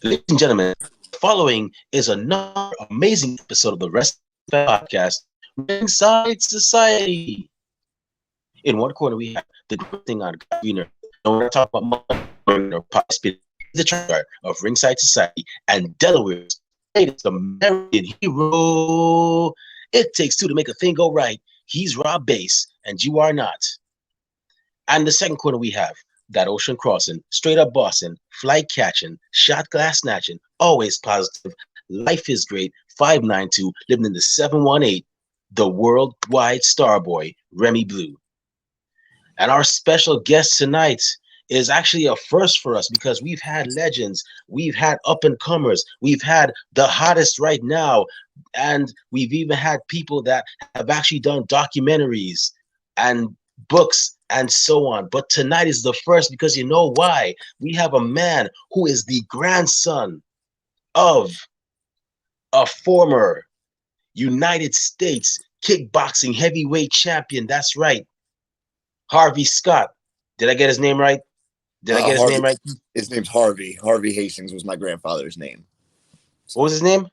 Ladies and gentlemen, the following is another amazing episode of the Wrestling Podcast, Ringside Society. In one corner, we have the great thing on Greener. And we're talking about the chart of Ringside Society and Delaware's latest American hero. It takes two to make a thing go right. He's Rob Bass, and you are not. And the second corner, we have that ocean crossing, straight up Boston, flight catching, shot glass snatching, always positive, life is great, 592, living in the 718, the worldwide star boy, Remy Blue. And our special guest tonight is actually a first for us because we've had legends, we've had up-and-comers, we've had the hottest right now, and we've even had people that have actually done documentaries and books and so on. But tonight is the first because you know why? We have a man who is the grandson of a former United States kickboxing heavyweight champion. That's right. Harvey Scott. Did I get his name right? Did I get his name right? His name's Harvey. Harvey Hastings was my grandfather's name. What was his name?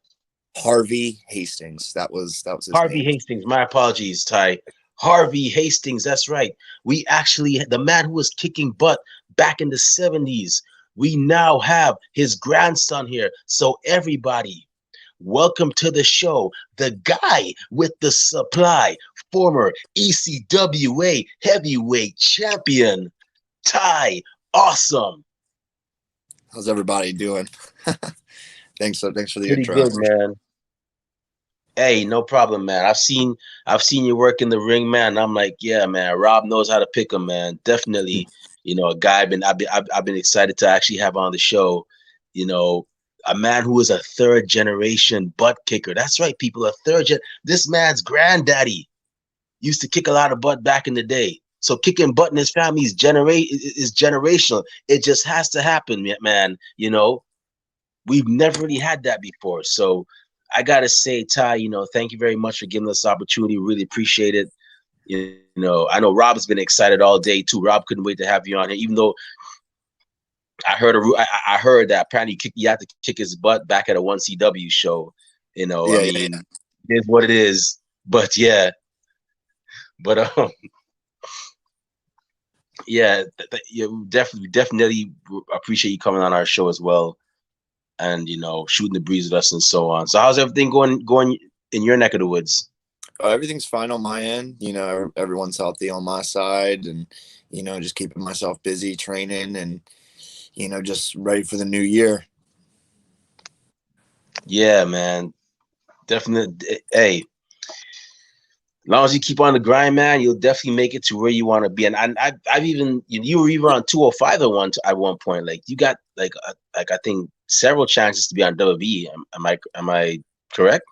Harvey Hastings. That was his Harvey name. Hastings. My apologies, Ty. Harvey Hastings. That's right. We actually, the man who was kicking butt back in the 70s, we now have his grandson here. So everybody, welcome to the show. The guy with the supply, former ECWA heavyweight champion, Ty Awesome. How's everybody doing? Thanks for the Pretty intro. good, man. Hey, no problem, man. I've seen you work in the ring, man. I'm like, yeah, man. Rob knows how to pick him, man. Definitely, a guy I've been excited to actually have on the show. A man who is a third generation butt kicker. That's right, people. This man's granddaddy used to kick a lot of butt back in the day. So kicking butt in his family is generational. It just has to happen, man. We've never really had that before. So I gotta say, Ty, thank you very much for giving us this opportunity. Really appreciate it. I know Rob's been excited all day too. Rob couldn't wait to have you on here, even though I heard that apparently you had to kick his butt back at a 1CW show. It is what it is. But yeah, yeah, definitely appreciate you coming on our show as well, and shooting the breeze with us and so on. So how's everything going in your neck of the woods? Everything's fine on my end. Everyone's healthy on my side, and just keeping myself busy training, and just ready for the new year. Yeah, man, definitely. Hey, as long as you keep on the grind, man, you'll definitely make it to where you want to be. And I've even you were even on 205 at one point. Like you got like I think several chances to be on WWE. Am I correct?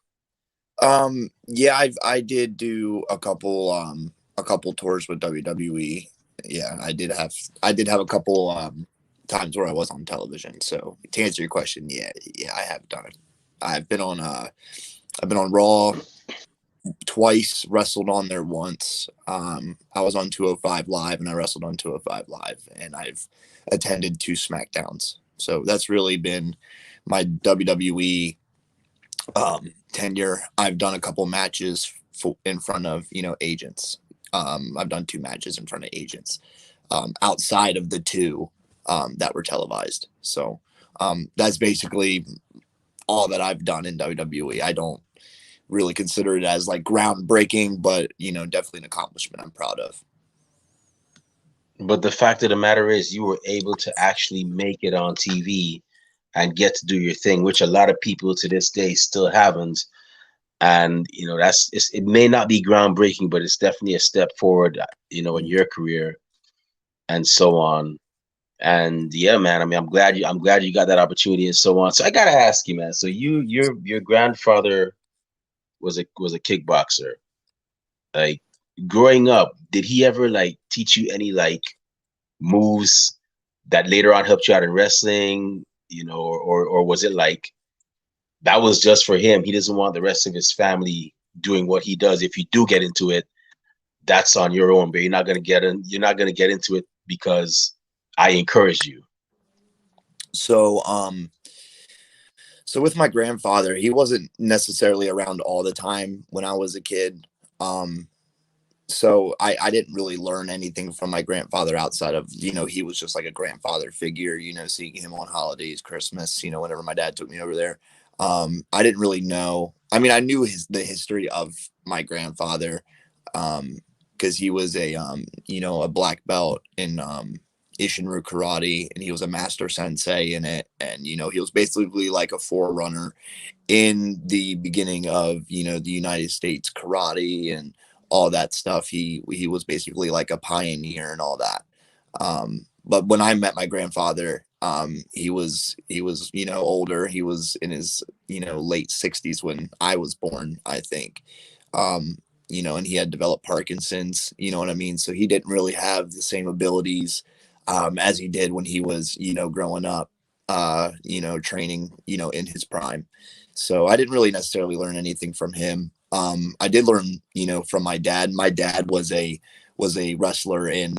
Yeah, I did do a couple tours with WWE. Yeah, I did have a couple times where I was on television. So to answer your question, yeah, I have done it. I've been on Raw twice, wrestled on there once. I was on 205 Live, and I wrestled on 205 Live, and I've attended 2 SmackDowns. So that's really been my WWE tenure. I've done a couple matches in front of agents. I've done 2 matches in front of agents outside of the 2 that were televised. So that's basically all that I've done in WWE. I don't really consider it as like groundbreaking, but definitely an accomplishment I'm proud of. But the fact of the matter is you were able to actually make it on TV and get to do your thing, which a lot of people to this day still haven't. And it may not be groundbreaking, but it's definitely a step forward, in your career and so on. And yeah, man, I mean, I'm glad you got that opportunity and so on. So I gotta ask you, man. So your grandfather was a kickboxer. Like growing up, did he ever like teach you any like moves that later on helped you out in wrestling? Or was it like that was just for him? He doesn't want the rest of his family doing what he does. If you do get into it, that's on your own, but you're not gonna get into it because I encouraged you. So So with my grandfather, he wasn't necessarily around all the time when I was a kid. Um, so I didn't really learn anything from my grandfather outside of, he was just like a grandfather figure, seeing him on holidays, Christmas, whenever my dad took me over there. I didn't really know. I mean, I knew the history of my grandfather, because he was a black belt in Ishinru karate, and he was a master sensei in it. And, he was basically like a forerunner in the beginning of the United States karate and all that stuff. He was basically like a pioneer and all that. But when I met my grandfather, he was older. He was in his late 60s when I was born, I think. And he had developed Parkinson's, you know what I mean? So he didn't really have the same abilities as he did when he was growing up, training in his prime. So I didn't really necessarily learn anything from him. I did learn, from my dad. My dad was a wrestler in,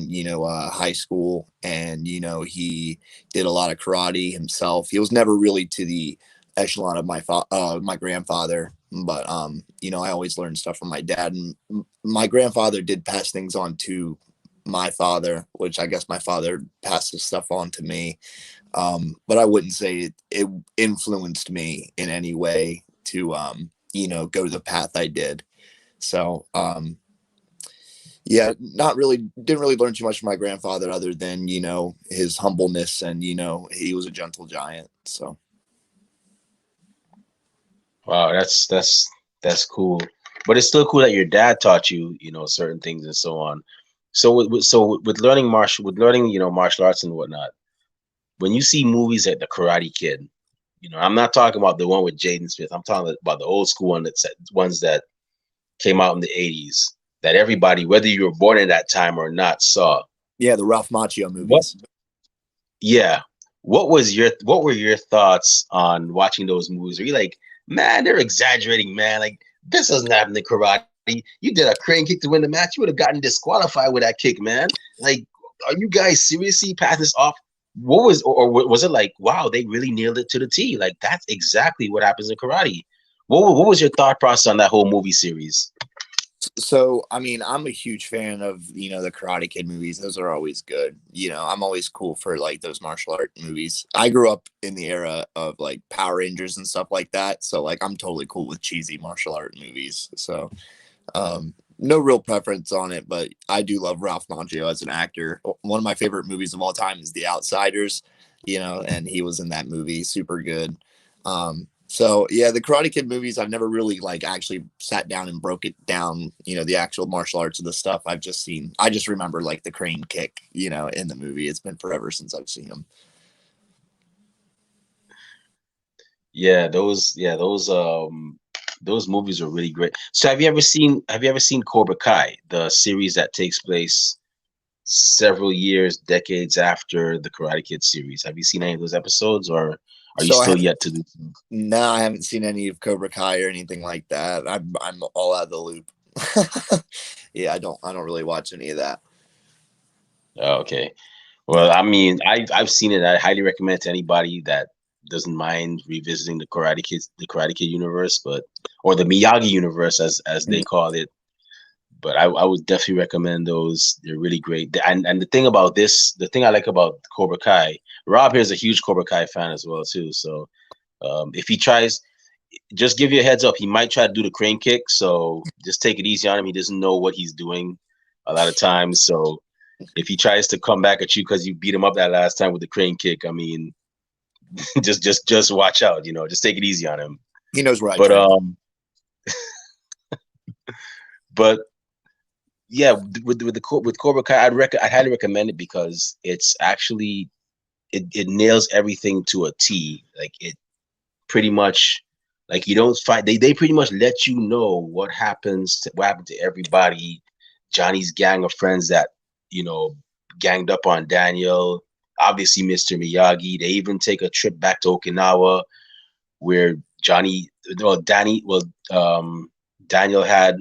high school, and, he did a lot of karate himself. He was never really to the echelon of my grandfather, but, I always learned stuff from my dad, and my grandfather did pass things on to my father, which I guess my father passes stuff on to me. But I wouldn't say it influenced me in any way to, go the path I did. So, yeah, didn't really learn too much from my grandfather other than, his humbleness, and, he was a gentle giant. So, Wow, that's cool. But it's still cool that your dad taught you, certain things and so on. So with learning martial arts and whatnot, when you see movies like The Karate Kid, I'm not talking about the one with Jaden Smith. I'm talking about the old school ones that came out in the 80s that everybody, whether you were born in that time or not, saw. yeah, the Ralph Macchio What? movies. Yeah. What were your thoughts on watching those movies? Are you like, man, they're exaggerating, man. Like, this doesn't happen in karate. You did a crane kick to win the match. You would have gotten disqualified with that kick, man. Like, are you guys seriously pass this off? Or was it like, wow, they really nailed it to the T? Like, that's exactly what happens in karate. What was your thought process on that whole movie series? So, I mean, I'm a huge fan of, the Karate Kid movies. Those are always good. I'm always cool for like those martial art movies. I grew up in the era of like Power Rangers and stuff like that. So like I'm totally cool with cheesy martial art movies. So no real preference on it, but I do love Ralph Macchio as an actor. One of my favorite movies of all time is The Outsiders, and he was in that movie, super good. So yeah, the Karate Kid movies, I've never really like actually sat down and broke it down, the actual martial arts of the stuff I've just seen. I just remember like the crane kick, in the movie. It's been forever since I've seen them. Those movies are really great. So have you ever seen Cobra Kai, the series that takes place several years, decades after the Karate Kid series? Have you seen any of those episodes, or are you So still yet to do so? no, I haven't seen any of Cobra Kai or anything like that. I'm all out of the loop. Yeah, I don't really watch any of that. Oh, okay. Well, I mean, I've seen it. I highly recommend it to anybody that doesn't mind revisiting the Karate Kid universe, or the Miyagi universe as they call it. But I would definitely recommend those. They're really great. And the thing I like about Cobra Kai, Rob here is a huge Cobra Kai fan as well too. So if he tries, just give you a heads up. He might try to do the crane kick, so just take it easy on him. He doesn't know what he's doing a lot of times. So if he tries to come back at you because you beat him up that last time with the crane kick, I mean, just watch out. Just take it easy on him. He knows where I But train. but yeah, with Cobra Kai, I'd highly recommend it because it's actually it nails everything to a T. Like it pretty much, like, you don't fight. They pretty much let you know what happened to everybody. Johnny's gang of friends that you know ganged up on Daniel. Obviously, Mr. Miyagi. They even take a trip back to Okinawa where Johnny, well, Danny, well, Daniel had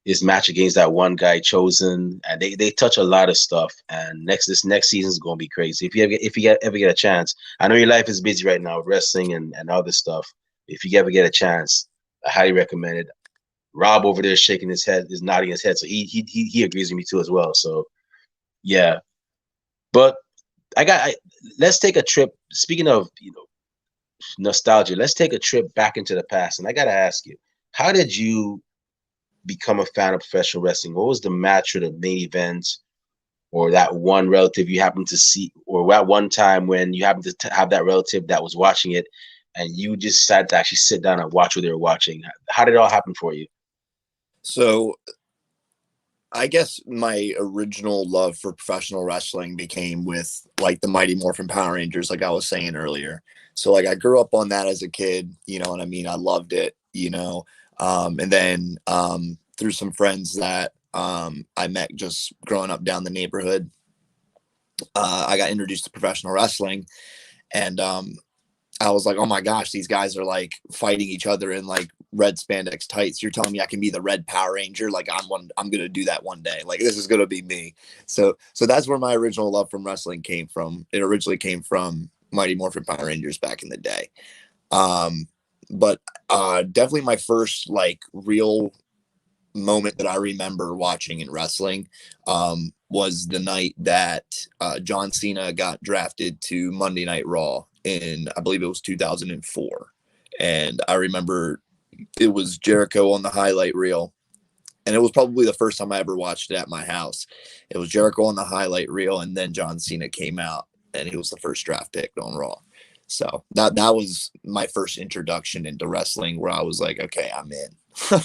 his match against that one guy Chosen, and they touch a lot of stuff. And this next season is gonna be crazy. If you ever get a chance, I know your life is busy right now, wrestling and other stuff. If you ever get a chance, I highly recommend it. Rob over there shaking his head, is nodding his head, so he agrees with me too as well. So yeah, but let's take a trip. Speaking of nostalgia, let's take a trip back into the past. And I gotta ask you, how did you become a fan of professional wrestling? What was the match or the main event or that one relative you happened to see, or at one time when you happened to have that relative that was watching it and you just decided to actually sit down and watch what they were watching? How did it all happen for you? So I guess my original love for professional wrestling became with like the Mighty Morphin Power Rangers, like I was saying earlier. So like I grew up on that as a kid, you know what I mean? I loved it, you know. And then through some friends that I met just growing up down the neighborhood, I got introduced to professional wrestling, and I was like, oh my gosh, these guys are like fighting each other in like red spandex tights. You're telling me I can be the Red Power Ranger? Like I'm gonna do that one day. Like this is gonna be me. So that's where my original love from wrestling came from. It originally came from Mighty Morphin Power Rangers back in the day. But definitely my first like real moment that I remember watching in wrestling was the night that John Cena got drafted to Monday Night Raw in, I believe it was 2004. And I remember it was Jericho on the highlight reel. And it was probably the first time I ever watched it at my house. It was Jericho on the highlight reel, and then John Cena came out, and he was the first draft pick on Raw. So that was my first introduction into wrestling, where I was like, okay, I'm in.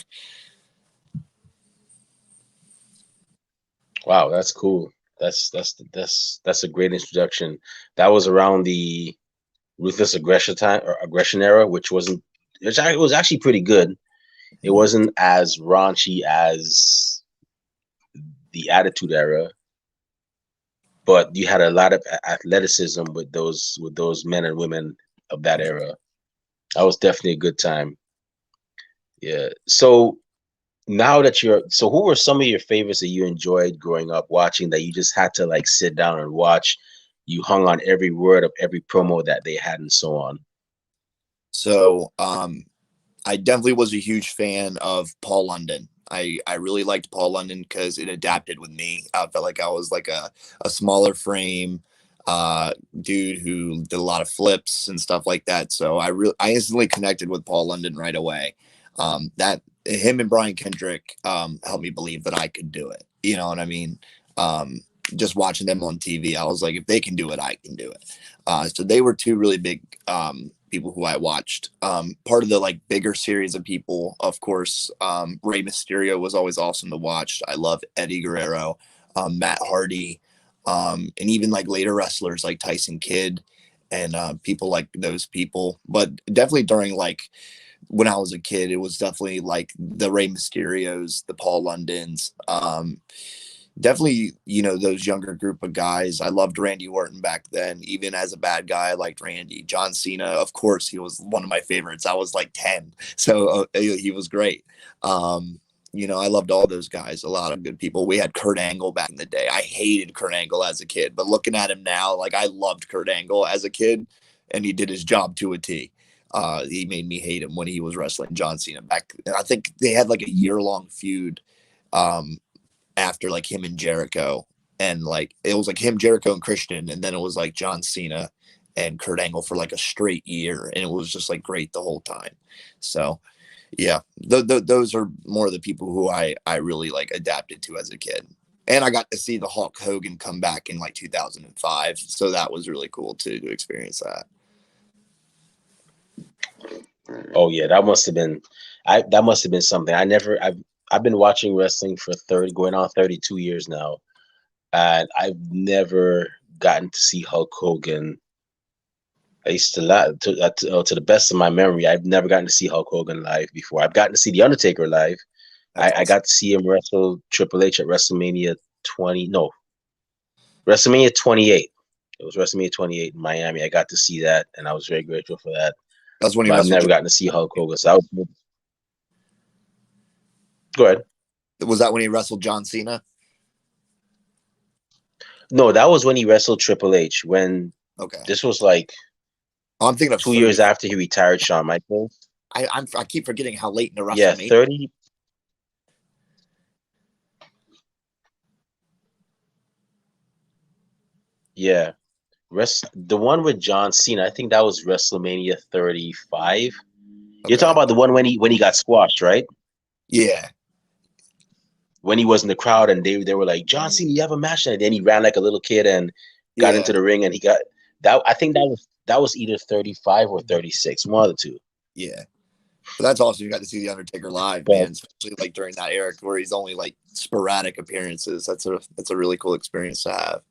Wow, that's cool. That's a great introduction. That was around the ruthless aggression era, which it was actually pretty good. It wasn't as raunchy as the Attitude Era, but you had a lot of athleticism with those men and women of that era. That was definitely a good time. Yeah. So now that who were some of your favorites that you enjoyed growing up watching that you just had to like sit down and watch? You hung on every word of every promo that they had and so on. So I definitely was a huge fan of Paul London. I really liked Paul London because it adapted with me. I felt like I was like a smaller frame dude who did a lot of flips and stuff like that. So I instantly connected with Paul London right away. That him and Brian Kendrick helped me believe that I could do it. You know what I mean? Just watching them on TV, I was like, if they can do it, I can do it. So they were two really big people who I watched. Part of the like bigger series of people, of course, Rey Mysterio was always awesome to watch. I love Eddie Guerrero, Matt Hardy, and even like later wrestlers like Tyson Kidd and people like those people. But definitely during like when I was a kid, it was definitely like the Rey Mysterios, the Paul Londons, definitely, you know, those younger group of guys. I loved Randy Orton back then. Even as a bad guy, I liked Randy. John Cena, of course, he was one of my favorites. I was like 10, so he was great. You know, I loved all those guys. A lot of good people. We had Kurt Angle back in the day. I hated Kurt Angle as a kid, but looking at him now, like I loved Kurt Angle as a kid, and he did his job to a T. He made me hate him when he was wrestling John Cena back. I think they had like a year-long feud. After like him and Jericho, and like it was like him, Jericho, and Christian, and then it was like John Cena and Kurt Angle for like a straight year, and it was just like great the whole time. So yeah, those are more of the people who I really like adapted to as a kid, and I got to see the Hulk Hogan come back in like 2005, so that was really cool too, to experience that. Oh yeah, that must have been something. I've been watching wrestling for 30 going on 32 years now, and I've never gotten to see Hulk Hogan. I used to the best of my memory, I've never gotten to see Hulk Hogan live before. I've gotten to see The Undertaker live. That's I awesome. got to see him wrestle Triple H at WrestleMania 20. No, WrestleMania 28. It was WrestleMania 28 in Miami. I got to see that, and I was very grateful for that. That's when he But I've wrestled. never gotten to see Hulk Hogan. So go ahead. Was that when he wrestled John Cena? No, that was when he wrestled Triple H. When Okay. this was like I'm thinking of 2 years 30. after he retired Shawn Michaels. I keep forgetting how late in the Yeah, WrestleMania. 30. Yeah. The one with John Cena, I think that was WrestleMania 35. You're talking Okay. about the one when he got squashed, right? Yeah. When he was in the crowd and they were like, John Cena, you have a match, and then he ran like a little kid and got into Yeah. the ring and he got that. I think that was either 35 or 36, one of the two. Yeah. But that's awesome. You got to see the Undertaker live, But man. Especially like during that era where he's only like sporadic appearances. That's a really cool experience to have.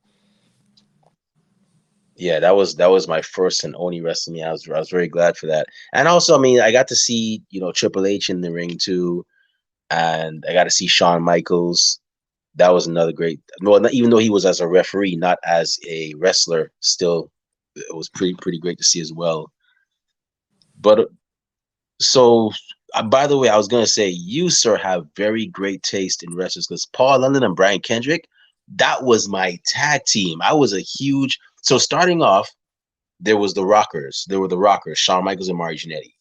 yeah, that was my first and only WrestleMania. I was very glad for that. And also, I mean, I got to see, Triple H in the ring too, and I got to see Shawn Michaels. That was another great. Well, even though he was as a referee, not as a wrestler, still it was pretty great to see as well. But so, by the way, I was gonna say you, sir, have very great taste in wrestlers because Paul London and Brian Kendrick, that was my tag team. I was a huge. So starting off, there was the Rockers. There were the Rockers, Shawn Michaels and Marty Jannetty,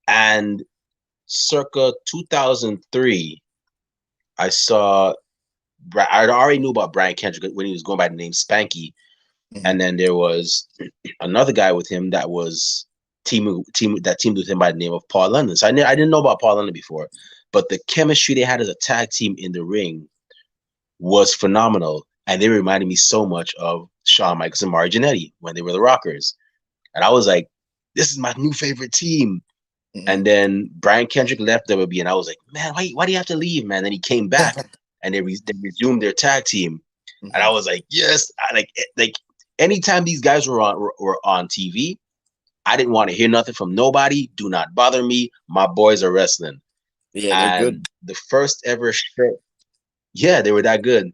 and circa 2003, I saw. I already knew about Brian Kendrick when he was going by the name Spanky, Mm-hmm. and then there was another guy with him that was teamed with him by the name of Paul London. So I didn't know about Paul London before, but the chemistry they had as a tag team in the ring was phenomenal, and they reminded me so much of Shawn Michaels and Marty Jannetty when they were the Rockers, and I was like, this is my new favorite team. Mm-hmm. And then Brian Kendrick left WWE, and I was like, man, why do you have to leave, man? Then he came back, and they resumed their tag team, and Mm-hmm. I was like, yes, like anytime these guys were on TV, I didn't want to hear nothing from nobody. Do not bother me. My boys are wrestling. Yeah, they're And good. the first ever shirt, yeah, they were that good.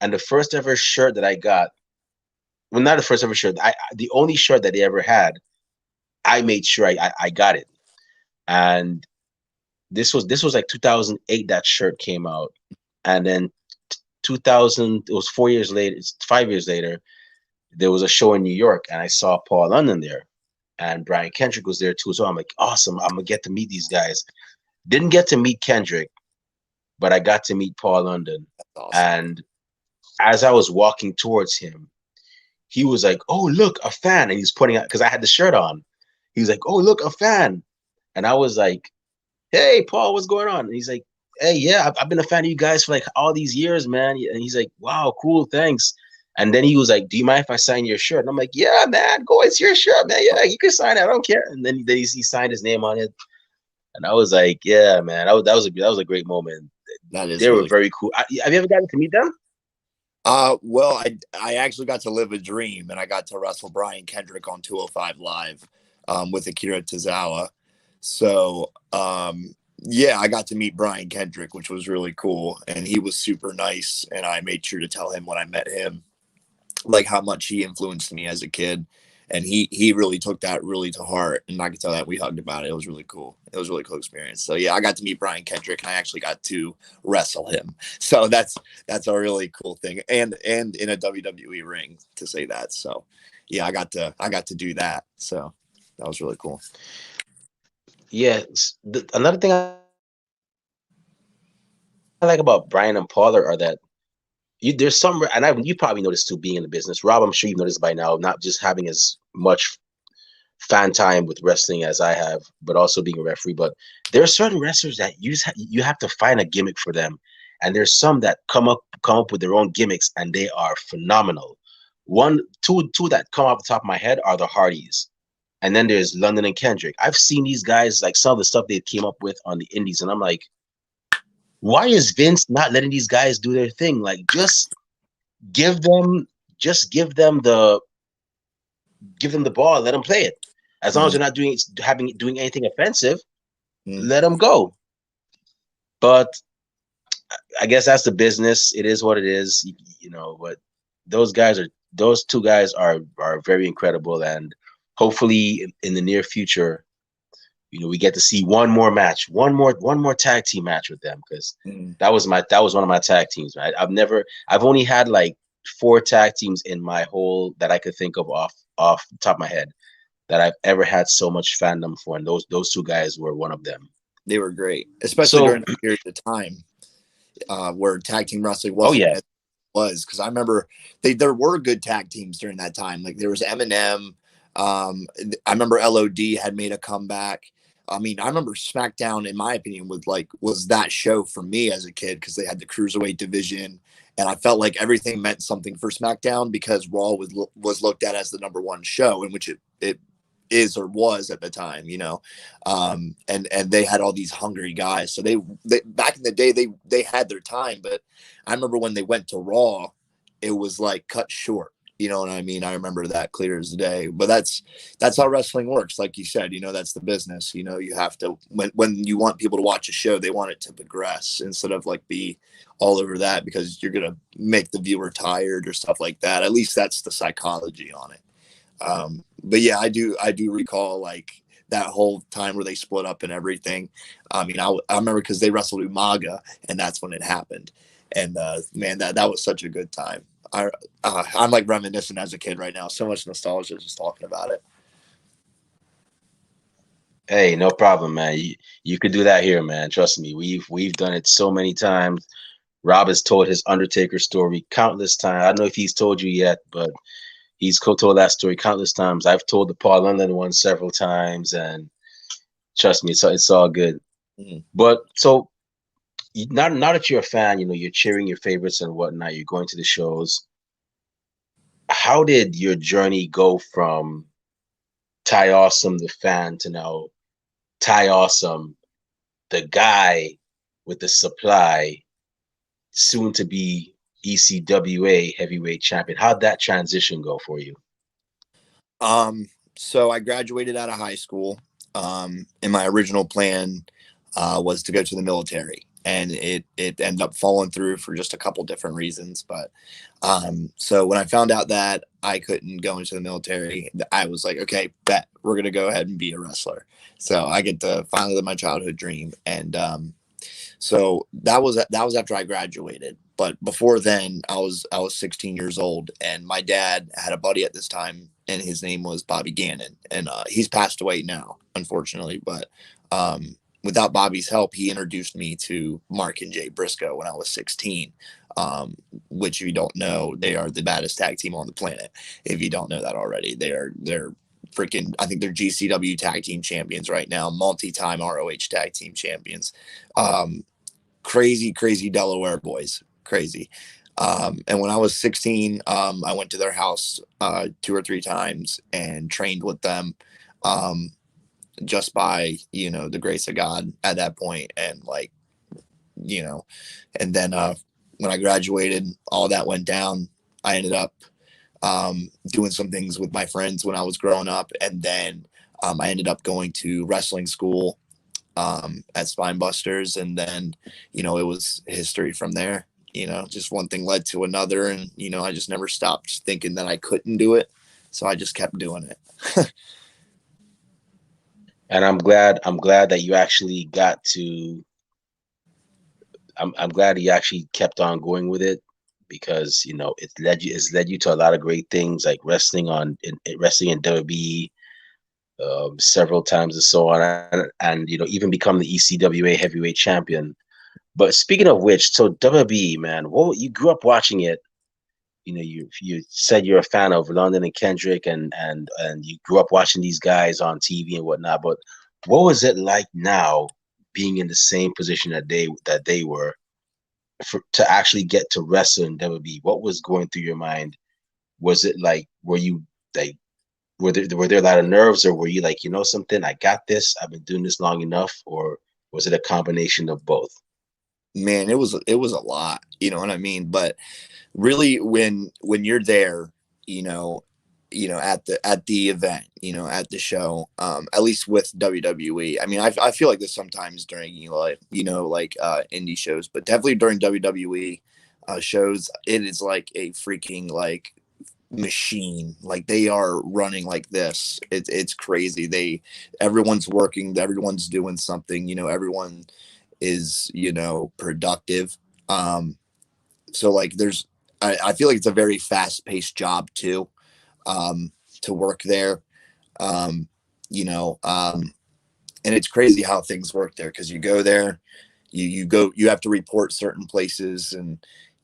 And the first ever shirt that I got, well, not the first ever shirt, the only shirt that they ever had, I made sure I got it. And this was like 2008 that shirt came out. And then 2000, it was 4 years later, it's 5 years later, there was a show in New York and I saw Paul London there. And Brian Kendrick was there too. So I'm like, awesome, I'm gonna get to meet these guys. Didn't get to meet Kendrick, but I got to meet Paul London. That's awesome. And as I was walking towards him, he was like, "Oh, look, a fan!" And he's pointing out because I had the shirt on. He was like, "Oh, look, a fan!" And I was like, "Hey, Paul, what's going on?" And he's like, "Hey, yeah, I've been a fan of you guys for like all these years, man." And he's like, "Wow, cool, thanks." And then he was like, "Do you mind if I sign your shirt?" And I'm like, "Yeah, man, go. It's your shirt, man. Yeah, you can sign it. I don't care." And then he signed his name on it, and I was like, "Yeah, man, that was a great moment." That is They were really. very cool. Have you ever gotten to meet them? Well, I actually got to live a dream, and I got to wrestle Brian Kendrick on 205 Live, with Akira Tozawa. So, yeah, I got to meet Brian Kendrick, which was really cool, and he was super nice. And I made sure to tell him when I met him, like how much he influenced me as a kid, and he really took that really to heart. And I could tell that we hugged about it. It was really cool. It was a really cool experience. So yeah, I got to meet Brian Kendrick, and I actually got to wrestle him. So that's a really cool thing, and in a WWE ring to say that. So yeah, I got to do that. So that was really cool. Yeah. Another thing I like about Brian and Paul are that there's some, and you probably noticed too, being in the business. Rob, I'm sure you've noticed by now, not just having as much fan time with wrestling as I have, but also being a referee. But there are certain wrestlers that you have to find a gimmick for them, and there's some that come up with their own gimmicks, and they are phenomenal. Two that come off the top of my head are the Hardys, and then there's London and Kendrick. I've seen these guys, like some of the stuff they came up with on the Indies, and I'm like, why is Vince not letting these guys do their thing? Like, give them, give them the ball, let them play it. As long as Mm-hmm. they're not doing anything offensive, Mm-hmm. let them go. But I guess that's the business. It is what it is, But those two guys are very incredible, and hopefully in the near future, we get to see one more match, one more tag team match with them, because Mm. that was one of my tag teams, right? I've only had like 4 tag teams in my whole that I could think of off the top of my head that I've ever had so much fandom for, and those 2 guys were one of them. They were great, especially So, during that period of time where tag team wrestling oh wasn't yeah, as it was. Because I remember there were good tag teams during that time. Like there was Eminem. I remember LOD had made a comeback. I mean, I remember SmackDown, in my opinion, was that show for me as a kid because they had the cruiserweight division, and I felt like everything meant something for SmackDown because Raw was looked at as the #1 show, in which it is or was at the time, and they had all these hungry guys. So they back in the day they had their time, but I remember when they went to Raw, it was like cut short. You know what I mean? I remember that clear as day. But that's how wrestling works. Like you said, that's the business. You have to when you want people to watch a show, they want it to progress instead of like be all over that because you're gonna make the viewer tired or stuff like that. At least that's the psychology on it. But yeah, I do recall like that whole time where they split up and everything. I mean, I remember because they wrestled Umaga, and that's when it happened. And man, that was such a good time. I'm like reminiscing as a kid right now. So much nostalgia just talking about it. hey, no problem, man. You could do that here, man. Trust me, we've done it so many times. Rob has told his Undertaker story countless times. I don't know if he's told you yet, but he's told that story countless times. I've told the Paul London one several times, and trust me, it's all good. Mm. But so now that you're a fan, you're cheering your favorites and whatnot. You're going to the shows. How did your journey go from Ty Awesome, the fan, to now Ty Awesome, the guy with the supply, soon to be ECWA heavyweight champion? How'd that transition go for you? So I graduated out of high school. And my original plan was to go to the military, and it ended up falling through for just a couple different reasons. But so when I found out that I couldn't go into the military, I was like, okay, bet we're gonna go ahead and be a wrestler. So I get to finally live my childhood dream, and so that was after I graduated. But before then, I was 16 years old, and my dad had a buddy at this time, and his name was Bobby Gannon, and he's passed away now, unfortunately. But without Bobby's help, he introduced me to Mark and Jay Briscoe when I was 16. Which, if you don't know, they are the baddest tag team on the planet. If you don't know that already, they're freaking. I think they're GCW tag team champions right now, multi-time ROH tag team champions. Crazy Delaware boys, crazy. And when I was 16, I went to their house 2 or 3 times and trained with them, um, just by the grace of God at that point, and like you know, and then when I graduated, all that went down. I ended up doing some things with my friends when I was growing up, and then I ended up going to wrestling school at Spinebusters, and then it was history from there. Just one thing led to another, and I just never stopped thinking that I couldn't do it, so I just kept doing it. And I'm glad that you actually got to. I'm glad you actually kept on going with it, because it's led you to a lot of great things, like wrestling in WWE several times and so on, and even become the ECWA heavyweight champion. But speaking of which, so WWE, man, well, you grew up watching it. You said you're a fan of London and Kendrick, and you grew up watching these guys on TV and whatnot. But what was it like now, being in the same position that they were, to actually get to wrestle in WWE? What was going through your mind? Was it like, were you like, were there a lot of nerves, or were you like, something, I got this, I've been doing this long enough, or was it a combination of both? Man, it was a lot, you know what I mean? But really, when you're there, you know, at the event, at the show, at least with WWE. I mean, I feel like this sometimes during like indie shows, but definitely during WWE shows, it is like a freaking like machine. Like they are running like this. It's crazy. Everyone's working, everyone's doing something, everyone is, productive. So like I feel like it's a very fast paced job too, to work there. Um, you know, um, and it's crazy how things work there, because you go there, you have to report certain places and,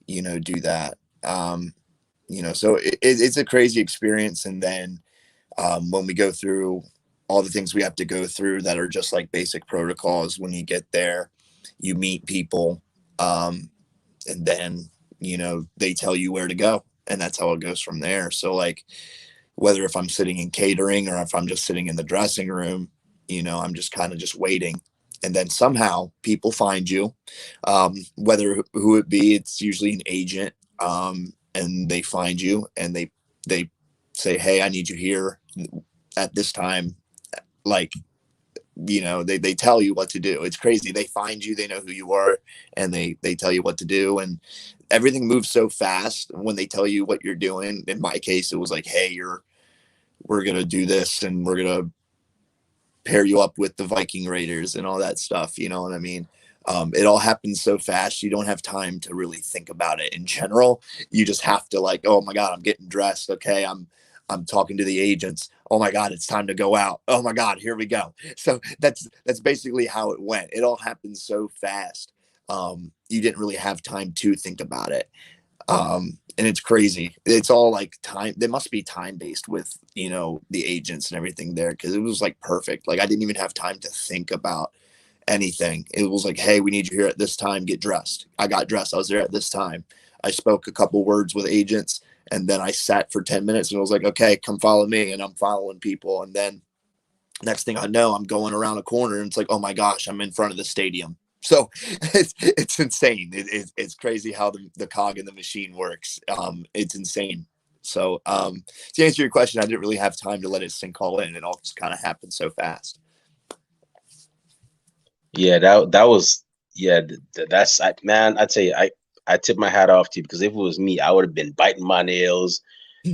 do that. So it's a crazy experience. And then when we go through all the things we have to go through that are just like basic protocols, when you get there, you meet people, and then, they tell you where to go, and that's how it goes from there. So like, whether if I'm sitting in catering or if I'm just sitting in the dressing room, I'm just kind of just waiting. And then somehow people find you, whether who it be, it's usually an agent, and they find you and they say, hey, I need you here at this time. Like, they tell you what to do. It's crazy. They find you, they know who you are, and they tell you what to do. And everything moves so fast when they tell you what you're doing. In my case, it was like, hey, we're going to do this, and we're going to pair you up with the Viking Raiders and all that stuff. You know what I mean? It all happens so fast. You don't have time to really think about it in general. You just have to, like, oh my God, I'm getting dressed. Okay. I'm talking to the agents. Oh my God, it's time to go out. Oh my God, here we go. So that's basically how it went. It all happened so fast. You didn't really have time to think about it. And it's crazy. It's all like time. They must be time based with, the agents and everything there. Cause it was like perfect. Like I didn't even have time to think about anything. It was like, hey, we need you here at this time. Get dressed. I got dressed. I was there at this time. I spoke a couple words with agents, and then I sat for 10 minutes, and it was like, okay, come follow me. And I'm following people. And then next thing I know, I'm going around a corner, and it's like, oh my gosh, I'm in front of the stadium. So it's insane. It's crazy how the cog in the machine works. It's insane. So to answer your question, I didn't really have time to let it sink all in. It all just kind of happened so fast. Yeah, that was yeah. That's man. I tell you, I tip my hat off to you, because if it was me, I would have been biting my nails,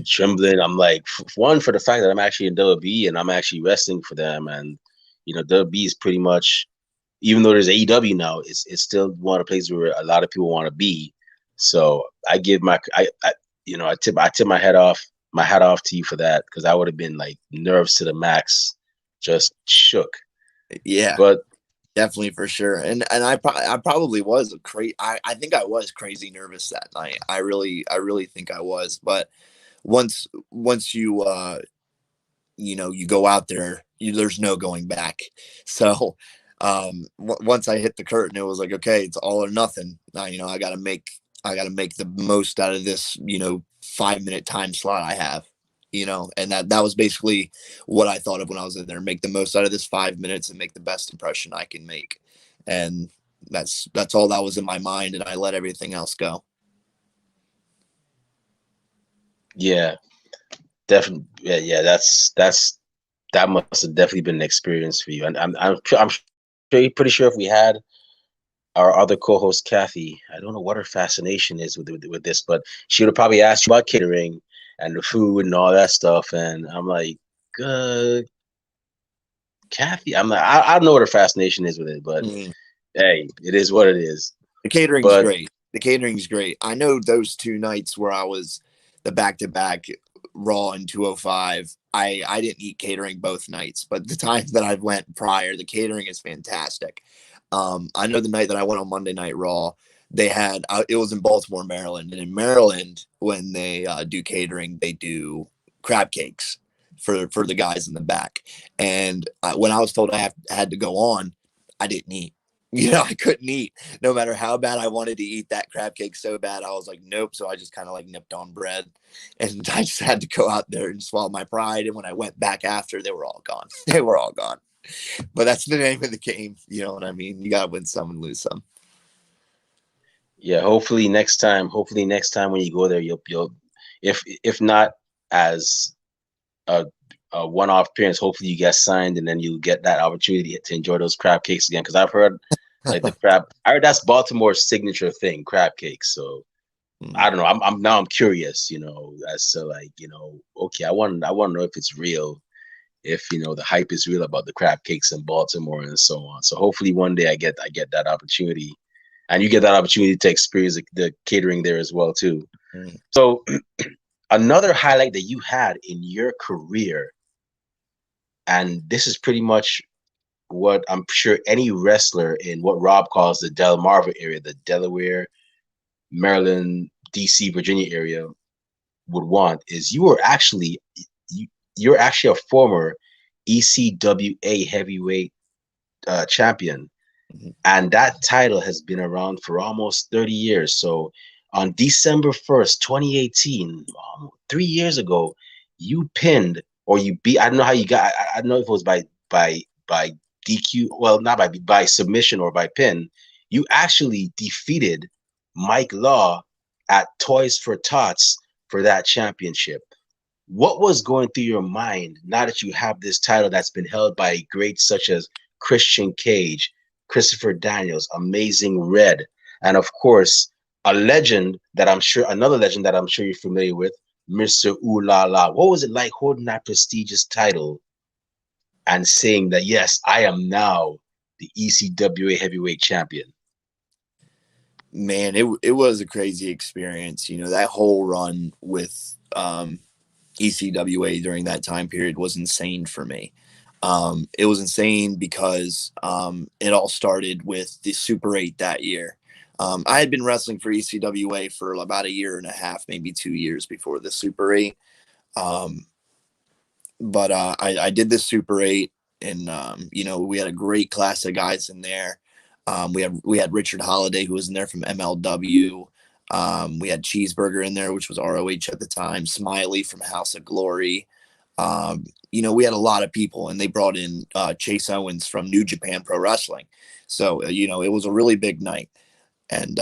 trembling. I'm like, one, for the fact that I'm actually in WB and I'm actually wrestling for them, and WB is pretty much, even though there's AEW now, it's still one of the places where a lot of people want to be. So I give I tip my hat off to you for that, because I would have been like nerves to the max, just shook. Yeah. But Definitely, for sure. And I probably was I think I was crazy nervous that night. I really think I was. But once you go out there, there's no going back. So once I hit the curtain, it was like, okay, it's all or nothing. I got to make the most out of this 5-minute time slot I have. And that was basically what I thought of when I was in there. Make the most out of this 5 minutes and make the best impression I can make. And that's all that was in my mind, and I let everything else go. yeah, definitely, yeah. That must have definitely been an experience for you. And I'm pretty sure if we had our other co-host Kathy, I don't know what her fascination is with this, but she would have probably asked you about catering and the food and all that stuff. And I'm like, good, Kathy. I'm like, I don't know what her fascination is with it, but Mm. hey, it is what it is. The catering's But great. The catering's great. I know those 2 nights where I was the back-to-back Raw and 205. I didn't eat catering both nights, but the times that I went prior, the catering is fantastic. I know the night that I went on Monday Night Raw, they had it was in Baltimore, Maryland, and in Maryland, when they do catering, they do crab cakes for the guys in the back. And when I was told had to go on, I didn't eat. I couldn't eat. No matter how bad I wanted to eat that crab cake so bad, I was like, nope. So I just kind of like nipped on bread, and I just had to go out there and swallow my pride. And when I went back after, they were all gone. They were all gone. But that's the name of the game. You know what I mean? You got to win some and lose some. yeah, hopefully next time when you go there, you'll if not as a, a one-off appearance, hopefully you get signed, and then you get that opportunity to enjoy those crab cakes again. Because I've heard like I heard that's Baltimore's signature thing, crab cakes. So Mm. I don't know. I'm curious, as to like, okay, I want to know if it's real, if the hype is real about the crab cakes in Baltimore and so on. So hopefully one day I get that opportunity, and you get that opportunity to experience the catering there as well too. Mm. So another highlight that you had in your career, and this is pretty much what I'm sure any wrestler in what Rob calls the Delmarva area, the Delaware, Maryland, DC, Virginia area would want, is you, you're actually a former ECWA heavyweight champion, Mhm. and that title has been around for almost 30 years. So on December 1st, 2018, 3 years ago, you pinned, or you beat, I don't know how you got, I don't know if it was by DQ, well, not by submission or by pin. You actually defeated Mike Law at Toys for Tots for that championship. What was going through your mind now that you have this title that's been held by greats such as Christian Cage, Christopher Daniels, Amazing Red, and of course, another legend that I'm sure you're familiar with, Mr. Ooh La La. What was it like holding that prestigious title and saying that, yes, I am now the ECWA heavyweight champion? Man, it was a crazy experience. That whole run with ECWA during that time period was insane for me. It was insane because it all started with the Super 8 that year. I had been wrestling for ECWA for about a year and a half, maybe 2 years before the Super 8. Um, but I did the Super 8, and we had a great class of guys in there. We had Richard Holiday, who was in there from MLW. We had Cheeseburger in there, which was ROH at the time. Smiley from House of Glory. We had a lot of people, and they brought in Chase Owens from New Japan Pro Wrestling. So it was a really big night, and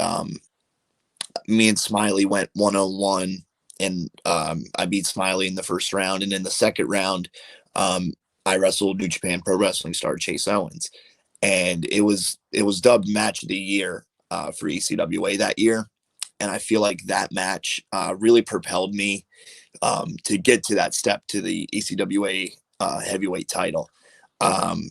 me and Smiley went 1-on-1, and I beat Smiley in the first round. And in the second round, um, I wrestled New Japan Pro Wrestling star Chase Owens, and it was dubbed Match of the Year for ECWA that year. And I feel like that match really propelled me to get to that step to the ECWA heavyweight title. Um,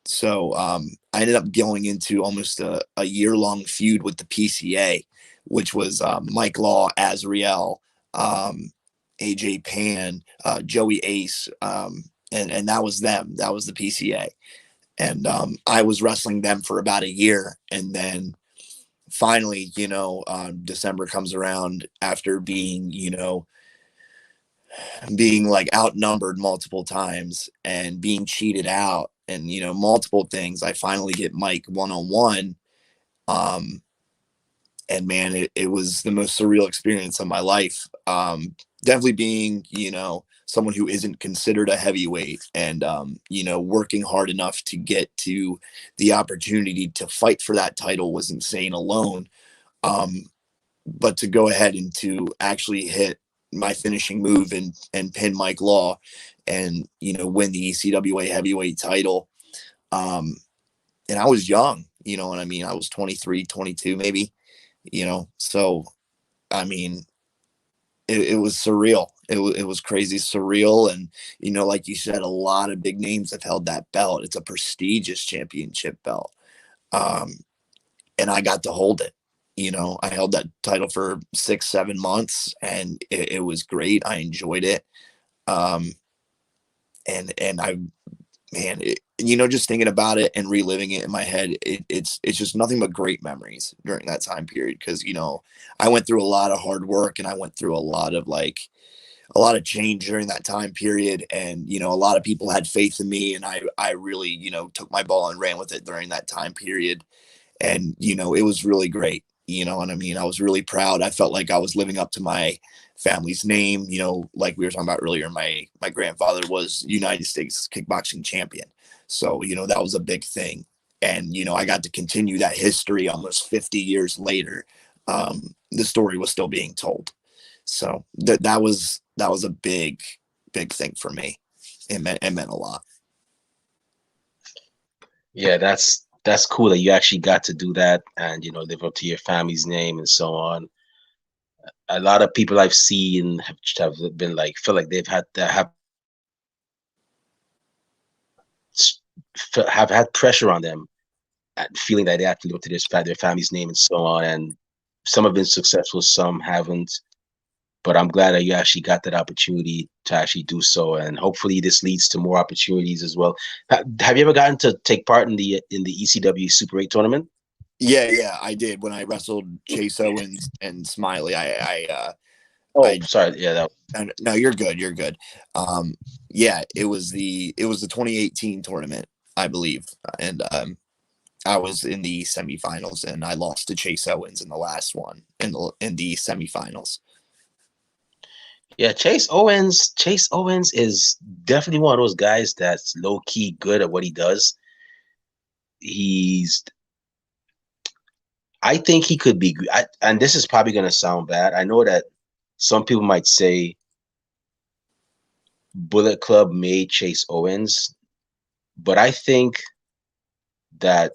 so I ended up going into almost a year-long feud with the PCA, which was Mike Law, Azrael, AJ Pan, Joey Ace, and that was them. That was the PCA. And I was wrestling them for about a year. And then finally, December comes around after being like outnumbered multiple times and being cheated out and multiple things. I finally get Mike 1-on-1. um and man, it was the most surreal experience of my life. Definitely being someone who isn't considered a heavyweight, and working hard enough to get to the opportunity to fight for that title was insane alone. um but to go ahead and to actually hit my finishing move and pin Mike Law and win the ECWA heavyweight title. um and I was young, you know what I mean? I was 23, 22 maybe, so I mean, it was surreal. It was crazy surreal. And like you said, a lot of big names have held that belt. It's a prestigious championship belt. um and I got to hold it. I held that title for 6, 7 months, and it was great. I enjoyed it. Um, and I, man, just thinking about it and reliving it in my head, it's just nothing but great memories during that time period. Because I went through a lot of hard work, and I went through a lot of change during that time period. And a lot of people had faith in me, and I really took my ball and ran with it during that time period. And it was really great. You know what I mean? I was really proud. I felt like I was living up to my family's name. Like we were talking about earlier, my grandfather was United States kickboxing champion, so that was a big thing. And I got to continue that history almost 50 years later. The story was still being told. So that was a big thing for me. It meant a lot. Yeah, that's cool that you actually got to do that and live up to your family's name and so on. a lot of people I've seen have been like feel like they've had to have had pressure on them, at feeling that they have to live up to their family's name and so on. And some have been successful, some haven't. But I'm glad that you actually got that opportunity to actually do so, and hopefully this leads to more opportunities as well. Have you ever gotten to take part in the ECW Super 8 tournament? Yeah, I did when I wrestled Chase Owens and Smiley. Oh, I sorry. Yeah, that. no, you're good. You're good. Yeah, it was the 2018 tournament, I believe, and I was in the semifinals, and I lost to Chase Owens in the last one in the semifinals. Yeah, Chase Owens. Chase Owens is definitely one of those guys that's low key good at what he does. He's. I think he could be. And this is probably going to sound bad. I know that some people might say Bullet Club made Chase Owens, but I think that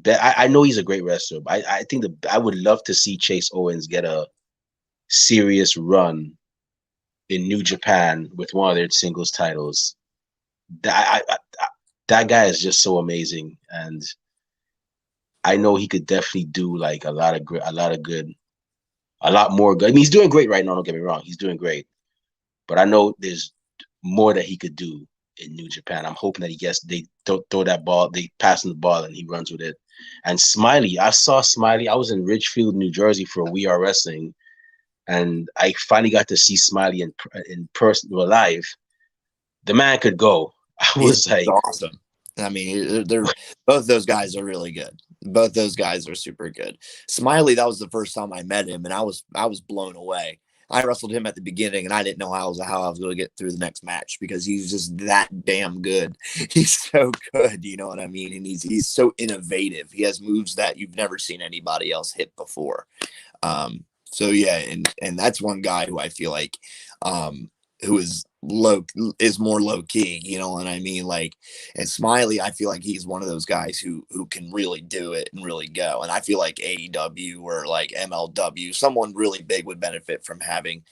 I know he's a great wrestler, but I think I would love to see Chase Owens get a serious run in New Japan with one of their singles titles. That guy is just so amazing, and I know he could definitely do like a lot of good, a lot more good. I mean, he's doing great right now. Don't get me wrong, he's doing great, but I know there's more that he could do in New Japan. I'm hoping that they throw that ball, they pass him the ball, and he runs with it. And Smiley, I saw Smiley. I was in Ridgefield, New Jersey for We Are Wrestling, and I finally got to see Smiley in person, live. The man could go. I He's was like, awesome. I mean, they're both those guys are really good. Both those guys are super good. Smiley, that was the first time I met him, and I was blown away. I wrestled him at the beginning, and I didn't know how I was going to get through the next match because he's just that damn good. He's so good, you know what I mean? And he's so innovative. He has moves that you've never seen anybody else hit before. So yeah, and that's one guy who I feel like who is more low key, you know what I mean? Like, and Smiley, I feel like he's one of those guys who can really do it and really go. And I feel like AEW or like MLW, someone really big would benefit from having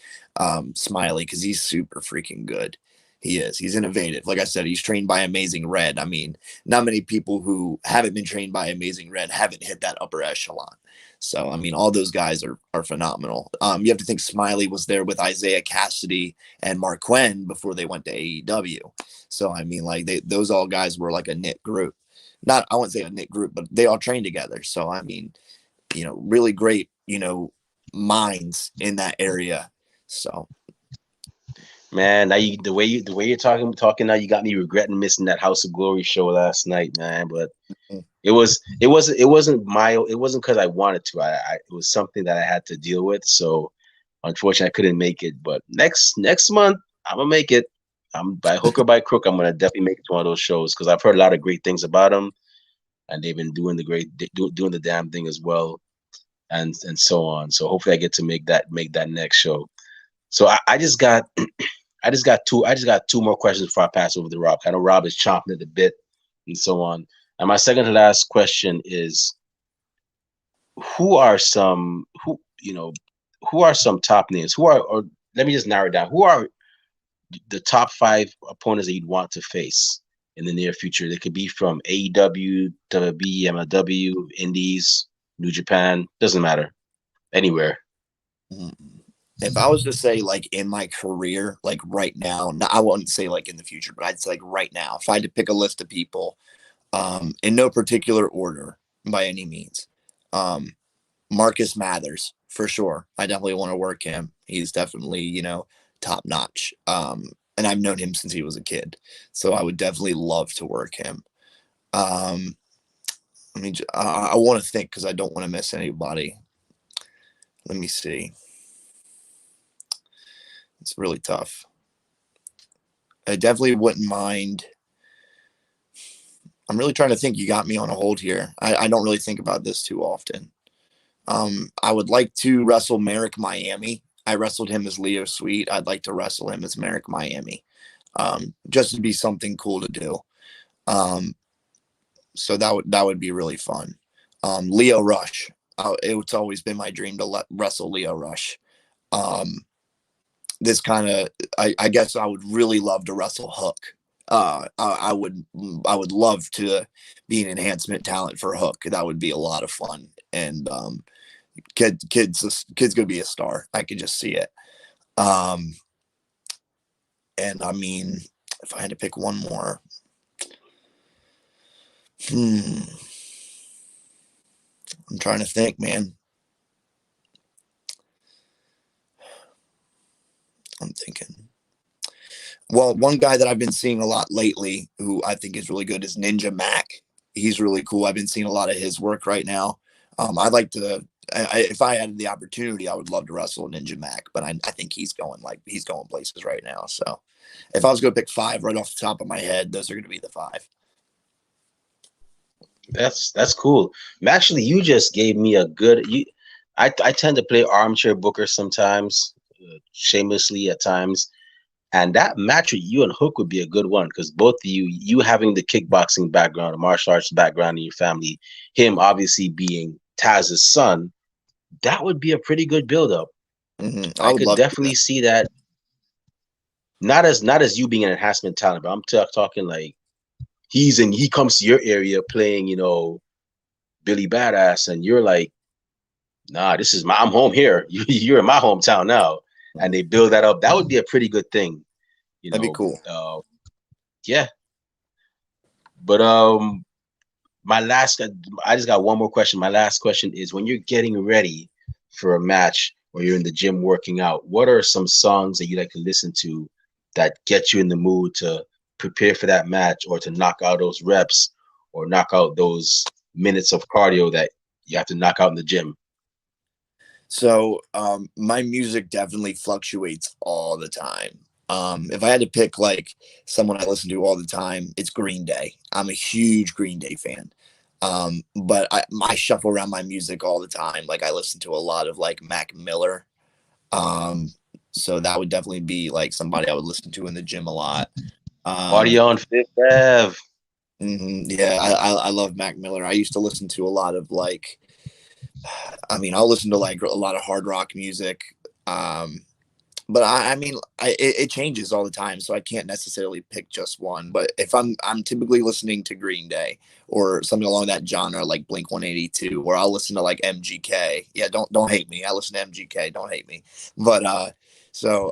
Smiley because he's super freaking good. He is. He's innovative. Like I said, he's trained by Amazing Red. I mean, not many people who haven't been trained by Amazing Red haven't hit that upper echelon. So I mean, all those guys are phenomenal. You have to think Smiley was there with Isaiah Cassidy and Mark Quinn before they went to AEW. So I mean, like those all guys were like a knit group. Not I wouldn't say a knit group, but they all trained together. So I mean, really great, minds in that area. So man, now the way you're talking now, you got me regretting missing that House of Glory show last night, man. But it wasn't because I wanted to. It was something that I had to deal with. So unfortunately, I couldn't make it. But next month, I'm gonna make it. I'm by hook or by crook. I'm gonna definitely make it to one of those shows because I've heard a lot of great things about them, and they've been doing doing the damn thing as well, and so on. So hopefully, I get to make that next show. So I just got I just got two more questions before I pass over to Rob. I know Rob is chomping at the bit and so on. And my second to last question is who are some who are some top names? Or let me just narrow it down. Who are the top five opponents that you'd want to face in the near future? They could be from AEW, WWE, MLW, Indies, New Japan, doesn't matter. Anywhere. if I was to say like in my career, like right now, I wouldn't say like in the future, but I'd say like right now, if I had to pick a list of people, in no particular order by any means, Marcus Mathers for sure. I definitely want to work him. He's definitely, top notch. And I've known him since he was a kid, so I would definitely love to work him. Um, I want to think because I don't want to miss anybody. Let me see. It's really tough. I definitely wouldn't mind. I'm really trying to think. You got me on a hold here. I don't really think about this too often. I would like to wrestle Merrick Miami. I wrestled him as Leo Sweet. I'd like to wrestle him as Merrick Miami, just to be something cool to do. So that would be really fun. Leo Rush. it's always been my dream to wrestle Leo Rush. This kind of, I guess I would really love to wrestle Hook. I would love to be an enhancement talent for Hook. That would be a lot of fun. And kid's gonna be a star. I could just see it. And I mean, if I had to pick one more, I'm trying to think, man. I'm thinking. Well, one guy that I've been seeing a lot lately, who I think is really good, is Ninja Mac. He's really cool. I've been seeing a lot of his work right now. I'd like to, if I had the opportunity, I would love to wrestle Ninja Mac, but I think he's going places right now. So if I was going to pick 5 right off the top of my head, those are going to be the 5. That's cool. Actually, you just gave me a good. I tend to play armchair booker sometimes, shamelessly at times, and that match with you and Hook would be a good one because both of you having the kickboxing background, the martial arts background in your family, him obviously being Taz's son, that would be a pretty good build up. Mm-hmm. I could definitely see that. Not as you being an enhancement talent, but I'm talking like he comes to your area playing, Billy Badass, and you're like, nah, I'm home here. You're in my hometown now, and they build that up. That would be a pretty good thing, That'd be cool. Yeah. But I just got one more question. My last question is: when you're getting ready for a match or you're in the gym working out, what are some songs that you like to listen to that get you in the mood to prepare for that match or to knock out those reps or knock out those minutes of cardio that you have to knock out in the gym? So my music definitely fluctuates all the time. If I had to pick like someone I listen to all the time, it's Green Day. I'm a huge Green Day fan. But I shuffle around my music all the time. Like I listen to a lot of like Mac Miller. So that would definitely be like somebody I would listen to in the gym a lot. Audio on Fifth Ave. Yeah, I love Mac Miller. I used to listen to a lot of like, I mean, I'll listen to like a lot of hard rock music. But I mean, it changes all the time, so I can't necessarily pick just one. But if I'm typically listening to Green Day or something along that genre, like Blink 182, or I'll listen to like MGK. Yeah, don't hate me. I listen to MGK. Don't hate me. But so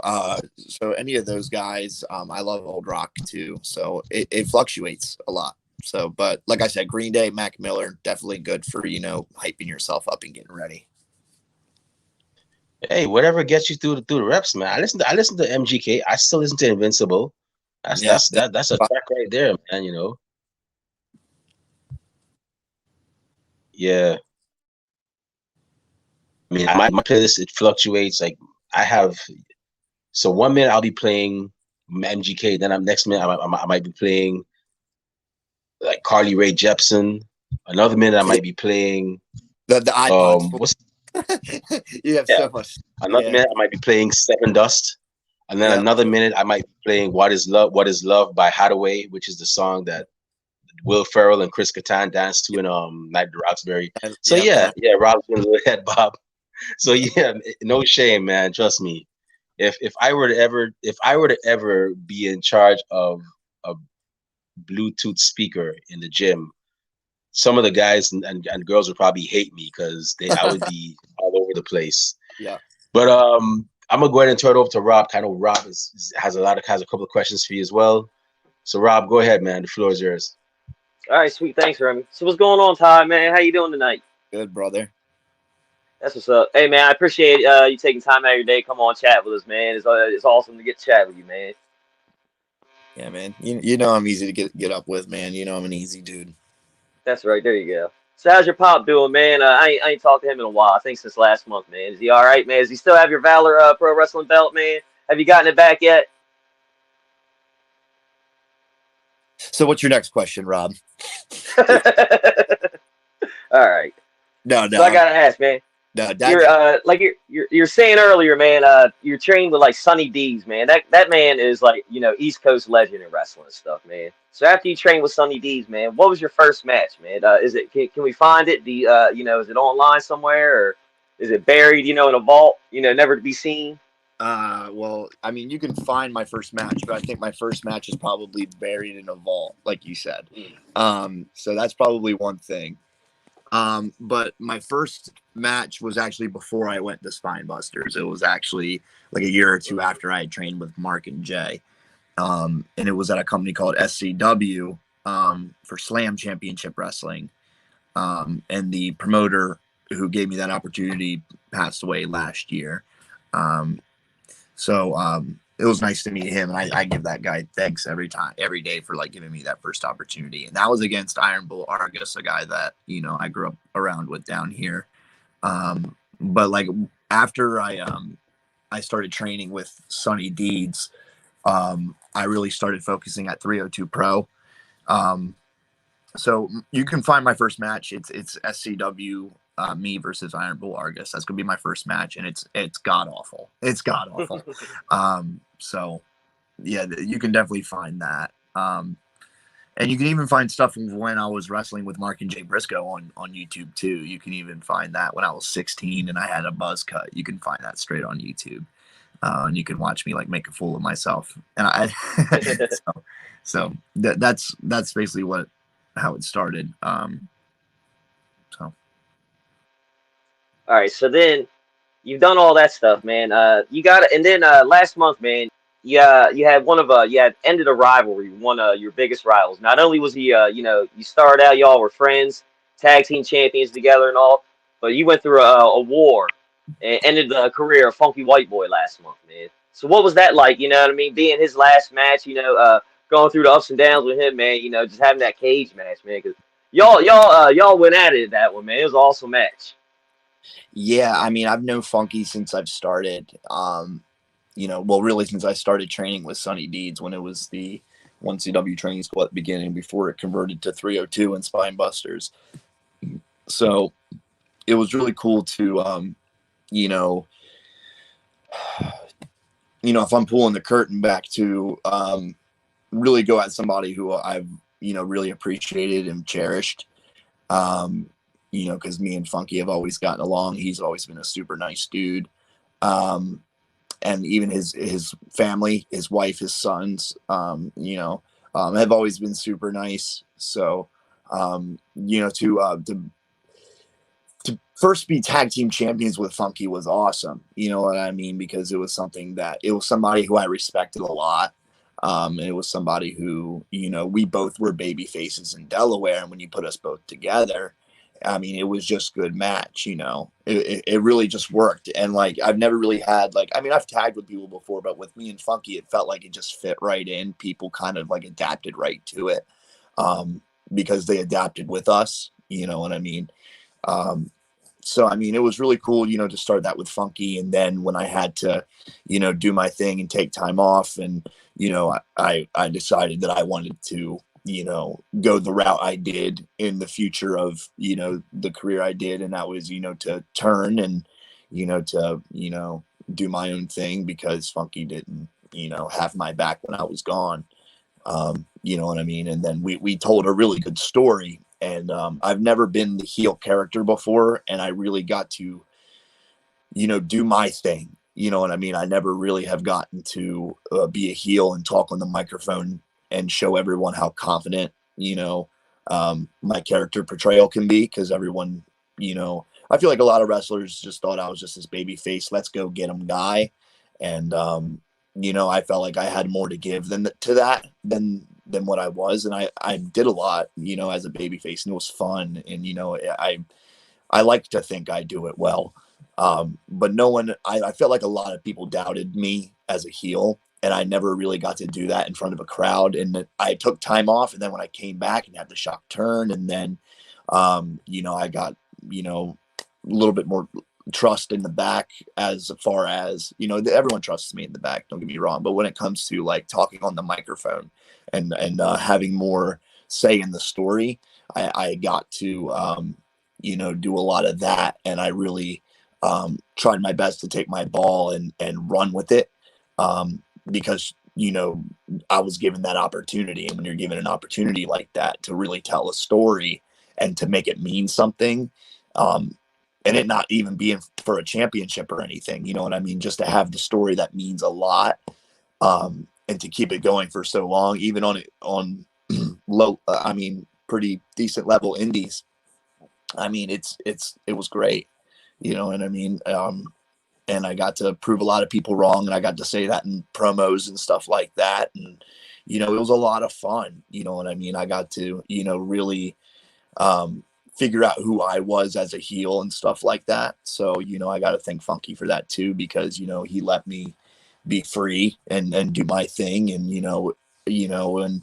any of those guys, I love old rock too. So it fluctuates a lot. So, but like I said, Green Day, Mac Miller, definitely good for hyping yourself up and getting ready. Hey, whatever gets you through the reps, man. I listen to MGK. I still listen to Invincible. That's a track right there, man. Yeah. I mean, my playlist, it fluctuates. Like I have, so 1 minute I'll be playing MGK. Then next minute I might be playing like Carly Rae Jepsen. Another minute I might be playing the iPods. You have so much. Another minute I might be playing Seven Dust. And then another minute I might be playing What Is Love by Hathaway, which is the song that Will Ferrell and Chris Kattan danced to in Night at the Roxbury. So yeah, Rob's doing a little head bob. So yeah, no shame, man. Trust me. If I were to ever be in charge of a Bluetooth speaker in the gym, some of the guys and girls would probably hate me because I would be all over the place. Yeah. But I'm gonna go ahead and turn it over to Rob. I know Rob has a couple of questions for you as well. So Rob, go ahead, man. The floor is yours. All right, sweet. Thanks, Remy. So what's going on, Ty, man? How you doing tonight? Good, brother. That's what's up. Hey, man, I appreciate you taking time out of your day. Come on, chat with us, man. It's awesome to get to chat with you, man. Yeah, man. You know I'm easy to get up with, man. You know I'm an easy dude. That's right. There you go. So how's your pop doing, man? I ain't talked to him in a while. I think since last month, man. Is he all right, man? Does he still have your Valor Pro Wrestling belt, man? Have you gotten it back yet? So what's your next question, Rob? All right. No. So I gotta ask, man. You're saying earlier, man. You're training with like Sonny D's, man. That man is like East Coast legend in wrestling and stuff, man. So after you train with Sonny D's, man, what was your first match, man? Is it can we find it? Is it online somewhere or is it buried, in a vault, never to be seen? Well, I mean, you can find my first match, but I think my first match is probably buried in a vault, like you said. So that's probably one thing. But my first match was actually before I went to Spinebusters. It was actually like a year or two after I had trained with Mark and Jay. And it was at a company called SCW for Slam Championship Wrestling. And the promoter who gave me that opportunity passed away last year. So it was nice to meet him, and I give that guy thanks every day for like giving me that first opportunity. And that was against Iron Bull Argus, a guy that I grew up around with down here. But like after I started training with Sonny Deeds, I really started focusing at 302 Pro. So you can find my first match. It's SCW. Me versus Iron Bull Argus. That's gonna be my first match, and it's god awful. It's god awful. So yeah, you can definitely find that. And you can even find stuff from when I was wrestling with Mark and Jay Briscoe on YouTube too. You can even find that when I was 16 and I had a buzz cut. You can find that straight on YouTube, and you can watch me like make a fool of myself. And so that's basically how it started. All right, so then you've done all that stuff, man. You got it, and then last month, man, you had ended a rivalry, one of your biggest rivals. Not only was he, you started out, y'all were friends, tag team champions together and all, but you went through a war and ended the career of Funky White Boy last month, man. So what was that like? You know what I mean? Being his last match, going through the ups and downs with him, man. Just having that cage match, man. Because y'all went at it that one, man. It was an awesome match. Yeah, I mean, I've known Funky since I've started. Really since I started training with Sonny Deeds when it was the 1CW training school at the beginning before it converted to 302 and Spinebusters. So it was really cool to, if I'm pulling the curtain back to really go at somebody who I've, really appreciated and cherished. Because me and Funky have always gotten along. He's always been a super nice dude. And even his family, his wife, his sons, have always been super nice. So, to first be tag team champions with Funky was awesome. You know what I mean? Because it was somebody who I respected a lot. And it was somebody who, we both were baby faces in Delaware. And when you put us both together, I mean, it was just good match, it really just worked. And like, I've never really had I've tagged with people before, but with me and Funky, it felt like it just fit right in. People kind of like adapted right to it, because they adapted with us, you know what I mean? So, I mean, it was really cool, to start that with Funky. And then when I had to, do my thing and take time off and, I decided that I wanted to, go the route I did in the future of, the career I did. And that was, to turn and, to, do my own thing because Funky didn't, have my back when I was gone. You know what I mean? And then we told a really good story. And I've never been the heel character before. And I really got to, do my thing. You know what I mean? I never really have gotten to be a heel and talk on the microphone and show everyone how confident, my character portrayal can be. Because everyone, I feel like a lot of wrestlers just thought I was just this baby face, let's go get him guy. And, I felt like I had more to give than what I was. And I did a lot, as a baby face, and it was fun. And, I like to think I do it well. But I felt like a lot of people doubted me as a heel. And I never really got to do that in front of a crowd. And I took time off. And then when I came back and had the shock turn, and then, I got, a little bit more trust in the back as far as, everyone trusts me in the back. Don't get me wrong. But when it comes to like talking on the microphone and having more say in the story, I got to, do a lot of that. And I really, tried my best to take my ball and run with it, because, I was given that opportunity. And when you're given an opportunity like that to really tell a story and to make it mean something, and it not even being for a championship or anything, you know what I mean? Just to have the story that means a lot, and to keep it going for so long, even on low, pretty decent level indies. I mean, it was great, you know what I mean? And I got to prove a lot of people wrong, and I got to say that in promos and stuff like that. And, it was a lot of fun, you know what I mean? I got to, really, figure out who I was as a heel and stuff like that. So, I got to thank Funky for that too, because, he let me be free and do my thing. And, and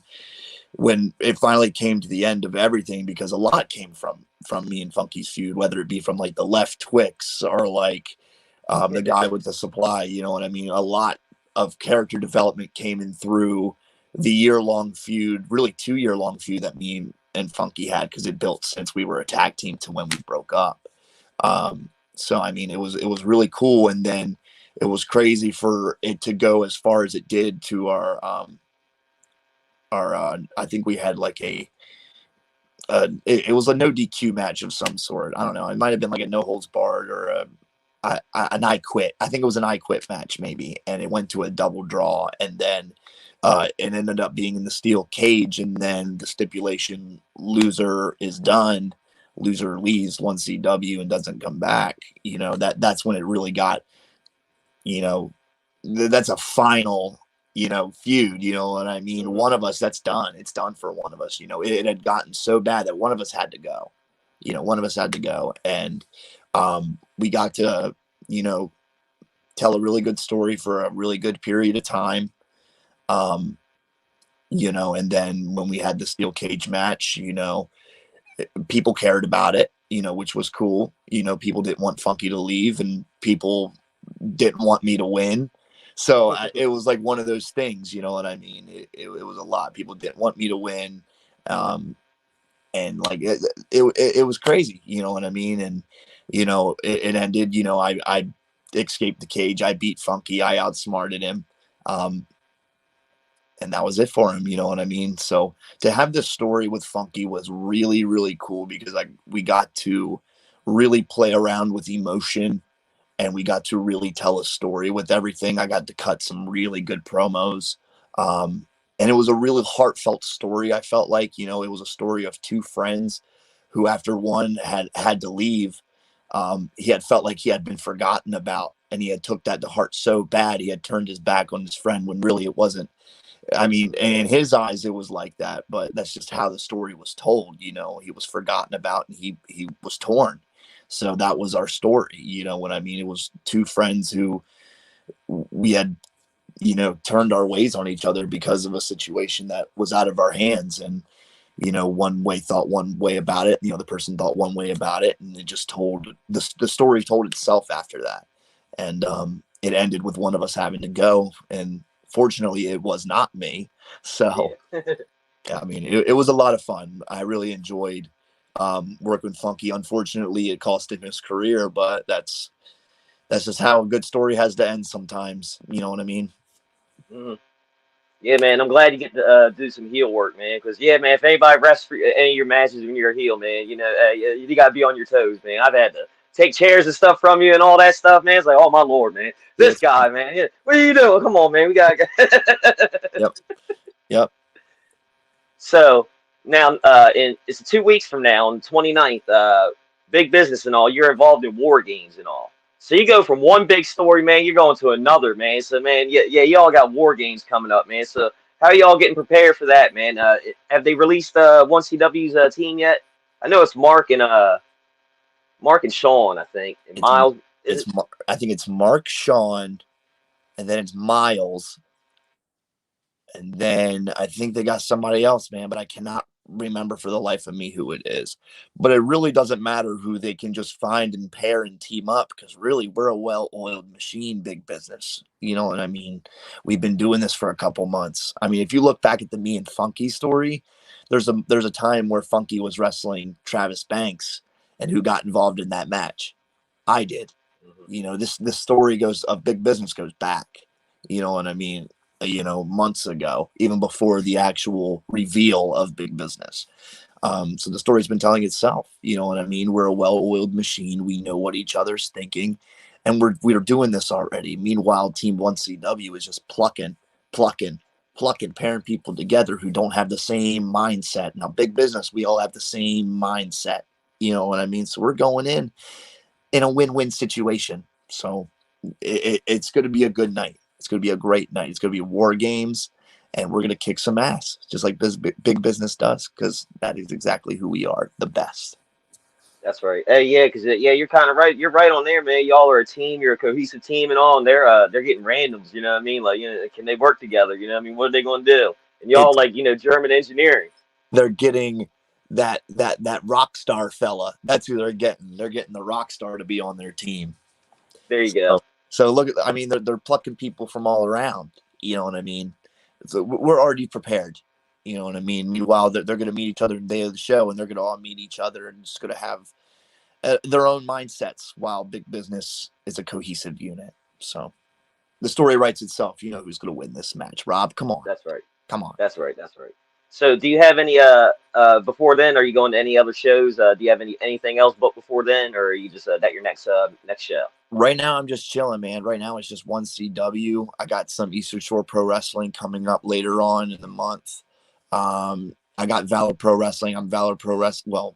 when it finally came to the end of everything, because a lot came from me and Funky's feud, whether it be from like the left Twix or like, the guy with the supply, you know what I mean? A lot of character development came in through the year-long feud, really 2-year-long feud that me and Funky had, because it built since we were a tag team to when we broke up. So I mean, it was really cool, and then it was crazy for it to go as far as it did to our I think we had like it was a no DQ match of some sort. I don't know. It might have been like a no holds barred or an I quit. I think it was an I quit match maybe, and it went to a double draw, and then it ended up being in the steel cage, and then the stipulation: loser is done, loser leaves 1CW and doesn't come back. That's when it really got, that's a final, feud, you know what I mean? One of us, that's done. It's done for one of us. It had gotten so bad that one of us had to go. One of us had to go, and we got to, tell a really good story for a really good period of time. And then when we had the steel cage match, people cared about it, which was cool. People didn't want Funky to leave, and people didn't want me to win. So it was like one of those things, you know what I mean? It was a lot. People didn't want me to win. And like, it was crazy, you know what I mean? And, it ended, I escaped the cage. I beat Funky. I outsmarted him. And that was it for him, you know what I mean? So to have this story with Funky was really, really cool, because we got to really play around with emotion, and we got to really tell a story with everything. I got to cut some really good promos. And it was a really heartfelt story. I felt like, it was a story of two friends who, after one had to leave, he had felt like he had been forgotten about, and he had took that to heart so bad. He had turned his back on his friend when really it wasn't. I mean, in his eyes, it was like that, but that's just how the story was told. He was forgotten about, and he was torn. So that was our story. You know what I mean? It was two friends who we had, turned our ways on each other because of a situation that was out of our hands. And, one way thought one way about it, the other person thought one way about it. And it just the story told itself after that. And it ended with one of us having to go. And fortunately, it was not me. So, yeah, I mean, it was a lot of fun. I really enjoyed working with Funky. Unfortunately, it cost him his career, but that's just how a good story has to end sometimes. You know what I mean? Mm-hmm. Yeah, man, I'm glad you get to do some heel work, man. Because yeah, man, if anybody rests for any of your matches when you're a heel, man, you got to be on your toes, man. I've had to take chairs and stuff from you and all that stuff, man. It's like, oh my lord, man, this guy, man. Yeah, what are you doing? Come on, man, we got. Yep. So now, it's 2 weeks from now, on the 29th, big business and all. You're involved in War Games and all. So you go from one big story, man, you're going to another, man. So, man, yeah, y'all got War Games coming up, man. So how are y'all getting prepared for that, man? Have they released 1CW's team yet? I know it's Mark and Sean, I think, and Miles. I think it's Mark, Sean, and then it's Miles, and then I think they got somebody else, man, but I cannot remember for the life of me who it is. But it really doesn't matter who they can just find and pair and team up, because really we're a well-oiled machine, big business. You know what I mean? We've been doing this for a couple months. I mean, if you look back at the me and Funky story, there's a time where Funky was wrestling Travis Banks, and who got involved in that match? I did. This story of Big Business goes back, you know what I mean? Months ago, even before the actual reveal of Big Business. So the story's been telling itself, you know what I mean? We're a well-oiled machine. We know what each other's thinking, and we're doing this already. Meanwhile, Team 1CW is just plucking, pairing people together who don't have the same mindset. Now, Big Business, we all have the same mindset, you know what I mean? So we're going in a win-win situation. So it's going to be a good night. It's going to be a great night. It's going to be war games, and we're going to kick some ass, just like Big Business does, because that is exactly who we are, the best. That's right. Hey, yeah, because you're kind of right. You're right on there, man. Y'all are a team. You're a cohesive team and all, and they're getting randoms. You know what I mean? Like, can they work together? You know what I mean? What are they going to do? And y'all like, German engineering. They're getting that rock star fella. That's who they're getting. They're getting the rock star to be on their team. There you go. So look, I mean, they're plucking people from all around. You know what I mean? So we're already prepared. You know what I mean? Meanwhile, they're going to meet each other the day of the show, and they're going to all meet each other, and just going to have their own mindsets. While Big Business is a cohesive unit. So the story writes itself. You know who's going to win this match, Rob? Come on. That's right. Come on. That's right. That's right. So, do you have any before then? Are you going to any other shows? Do you have anything else booked before then, or are you just that your next show? Right now, I'm just chilling, man. Right now, it's just 1CW. I got some Eastern Shore Pro Wrestling coming up later on in the month. I got Valor Pro Wrestling. I'm Valor Pro Wrestling. Well,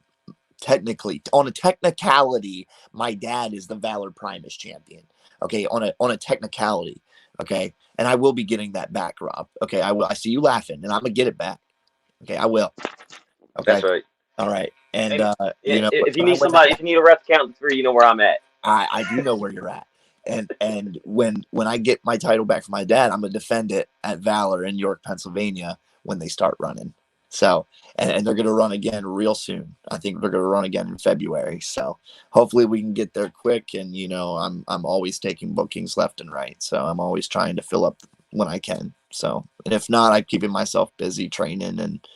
technically, on a technicality, my dad is the Valor Primus champion. Okay, on a technicality. Okay, and I will be getting that back, Rob. Okay, I will. I see you laughing, and I'm gonna get it back. Okay, I will. Okay, that's right. All right, and if you need somebody, if you need a ref count 3, you know where I'm at. I do know where you're at. And when I get my title back from my dad, I'm gonna defend it at Valor in York, Pennsylvania when they start running. So and they're gonna run again real soon. I think they're gonna run again in February. So hopefully we can get there quick. And I'm always taking bookings left and right. So I'm always trying to fill up when I can. So and if not, I'm keeping myself busy training, and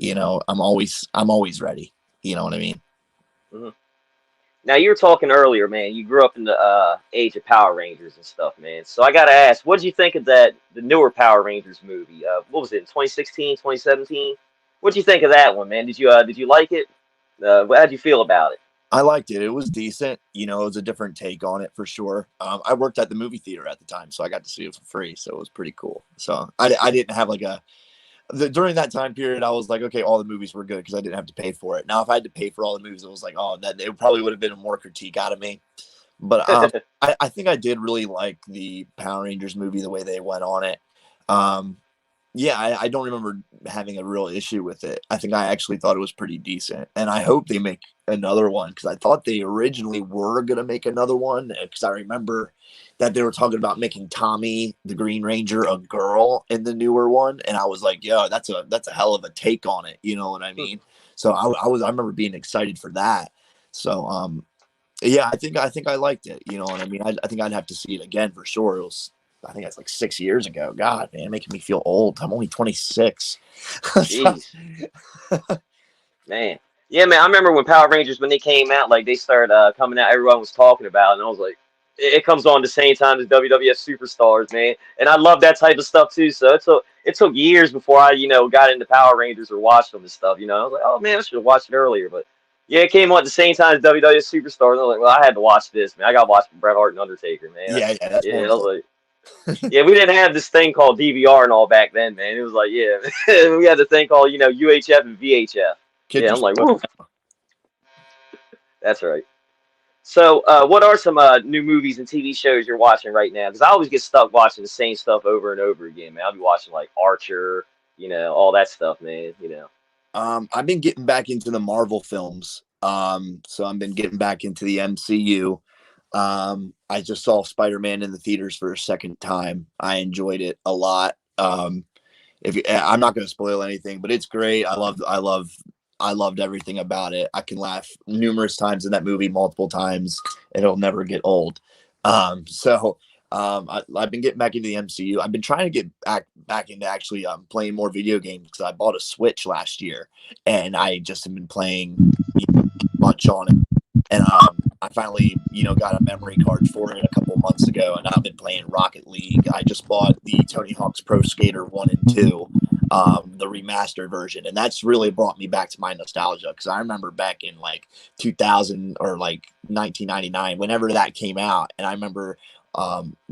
I'm always ready. You know what I mean? Mm-hmm. Now, you were talking earlier, man. You grew up in the age of Power Rangers and stuff, man. So I got to ask, what did you think of the newer Power Rangers movie? What was it, 2016, 2017? What did you think of that one, man? Did you like it? How did you feel about it? I liked it. It was decent. It was a different take on it for sure. I worked at the movie theater at the time, so I got to see it for free. So it was pretty cool. So I didn't have during that time period, I was like, okay, all the movies were good because I didn't have to pay for it. Now, if I had to pay for all the movies, it was like, oh, that it probably would have been more critique out of me. But I think I did really like the Power Rangers movie, the way they went on it. Yeah, I don't remember having a real issue with it. I think I actually thought it was pretty decent. And I hope they make another one, because I thought they originally were going to make another one, because I remember that they were talking about making Tommy, the Green Ranger, a girl in the newer one. And I was like, yo, that's a hell of a take on it. You know what I mean? So I remember being excited for that. So, yeah, I think I liked it. You know what I mean? I think I'd have to see it again for sure. I think that's like 6 years ago. God, man, making me feel old. I'm only 26. Jeez. Man. Yeah, man, I remember when Power Rangers, when they came out, like they started coming out, everyone was talking about it, and I was like, it comes on the same time as WWF Superstars, man. And I love that type of stuff too. So it took years before I, got into Power Rangers or watched them and stuff. I was like, oh man, I should have watched it earlier. But yeah, it came on at the same time as WWF Superstars. And I was like, well, I had to watch this, man. I got to watch Bret Hart and Undertaker, man. Yeah, that's I was like, yeah, we didn't have this thing called DVR and all back then, man. It was like, yeah, we had the thing called, UHF and VHF. Yeah, I'm like, whoa. That's right. So, what are some new movies and TV shows you're watching right now? Because I always get stuck watching the same stuff over and over again, man. I'll be watching like Archer, all that stuff, man. I've been getting back into the Marvel films. So I've been getting back into the MCU. I just saw Spider-Man in the theaters for a second time. I enjoyed it a lot. I'm not going to spoil anything, but it's great. I loved everything about it. I can laugh numerous times in that movie, multiple times. It'll never get old. I've been getting back into the MCU. I've been trying to get back into actually playing more video games, because I bought a Switch last year, and I just have been playing a bunch on it. And I finally, got a memory card for it a couple months ago, and I've been playing Rocket League. I just bought the Tony Hawk's Pro Skater 1 and 2, the remastered version, and that's really brought me back to my nostalgia, because I remember back in like 2000 or like 1999, whenever that came out, and I remember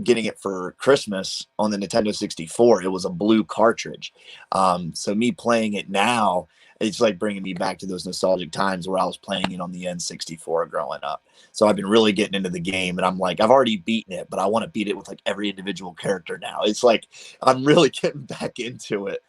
getting it for Christmas on the Nintendo 64. It was a blue cartridge. So me playing it now, it's like bringing me back to those nostalgic times where I was playing it on the N64 growing up. So I've been really getting into the game, and I'm like, I've already beaten it, but I want to beat it with like every individual character now. It's like I'm really getting back into it.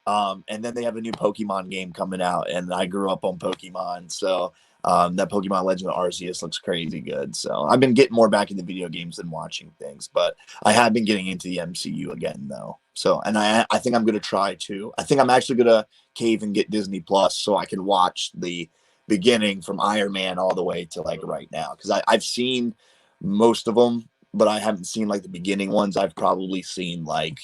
And then they have a new Pokemon game coming out, and I grew up on Pokemon, so that Pokemon Legend of Arceus looks crazy good. So I've been getting more back into video games than watching things, but I have been getting into the MCU again, though. So, and I think I'm going to try to. I think I'm actually going to cave and get Disney Plus so I can watch the beginning from Iron Man all the way to like right now, because I've seen most of them, but I haven't seen like the beginning ones. I've probably seen like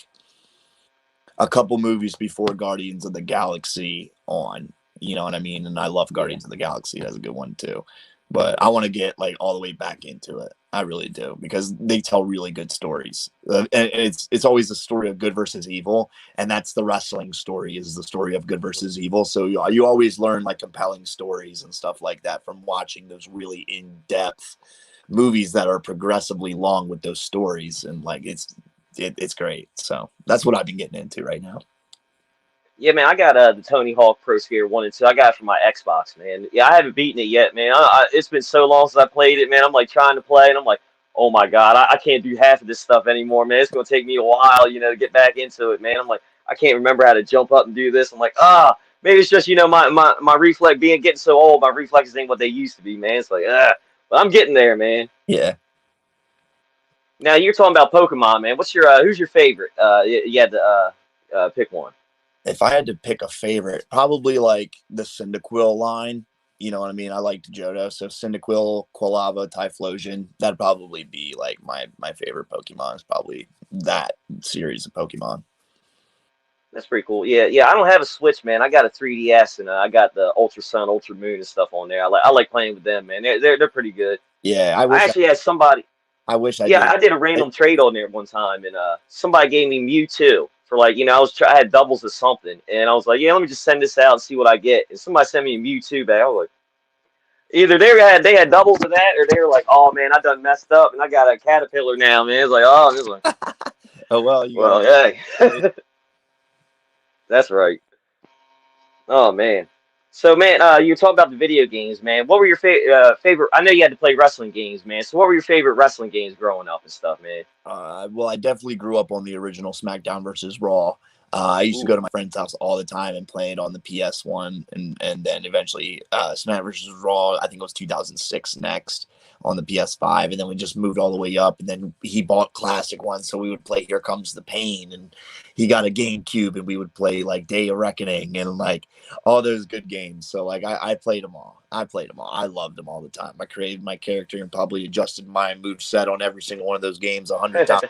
a couple movies before Guardians of the Galaxy on, you know what I mean? And I love Guardians of the Galaxy. That's a good one too. But I want to get like all the way back into it. I really do, because they tell really good stories. And it's always the story of good versus evil, and that's the wrestling story, is the story of good versus evil. So you always learn like compelling stories and stuff like that from watching those really in-depth movies that are progressively long with those stories, and like it's great. So that's what I've been getting into right now. Yeah, man, I got the Tony Hawk Pro Skater 1 and 2. I got it for my Xbox, man. Yeah, I haven't beaten it yet, man. It's been so long since I played it, man. I'm like trying to play, and I'm like, oh my God, I can't do half of this stuff anymore, man. It's gonna take me a while, to get back into it, man. I'm like, I can't remember how to jump up and do this. I'm like, maybe it's just, my reflex getting so old, my reflexes ain't what they used to be, man. It's like, but I'm getting there, man. Yeah. Now you're talking about Pokemon, man. What's your who's your favorite? You had to pick one. If I had to pick a favorite, probably like the Cyndaquil line. You know what I mean? I liked Johto, so Cyndaquil, Quilava, Typhlosion. That'd probably be like my favorite Pokemon. Is probably that series of Pokemon. That's pretty cool. Yeah. I don't have a Switch, man. I got a 3DS, and I got the Ultra Sun, Ultra Moon, and stuff on there. I like playing with them, man. They're pretty good. Yeah, I actually had somebody. I wish I Yeah, did. I did a random trade on there one time, and somebody gave me Mewtwo for like, I had doubles of something, and I was like, yeah, let me just send this out and see what I get. And somebody sent me a Mewtwo back. I was like, either they had doubles of that, or they were like, oh man, I done messed up, and I got a Caterpillar now, man. It's like, oh, and it's like, Oh well, hey, that's right. Oh man. So man, you were talking about the video games, man. What were your favorite? I know you had to play wrestling games, man. So what were your favorite wrestling games growing up and stuff, man? Well, I definitely grew up on the original SmackDown versus Raw. I used to go to my friend's house all the time and play it on the PS1, and then eventually SmackDown versus Raw. I think it was 2006 next on the PS5, and then we just moved all the way up. And then he bought classic ones, so we would play Here Comes the Pain, and he got a GameCube, and we would play like Day of Reckoning and like all those good games. So like I played them all. I loved them all the time. I created my character and probably adjusted my move set on every single one of those games 100 times.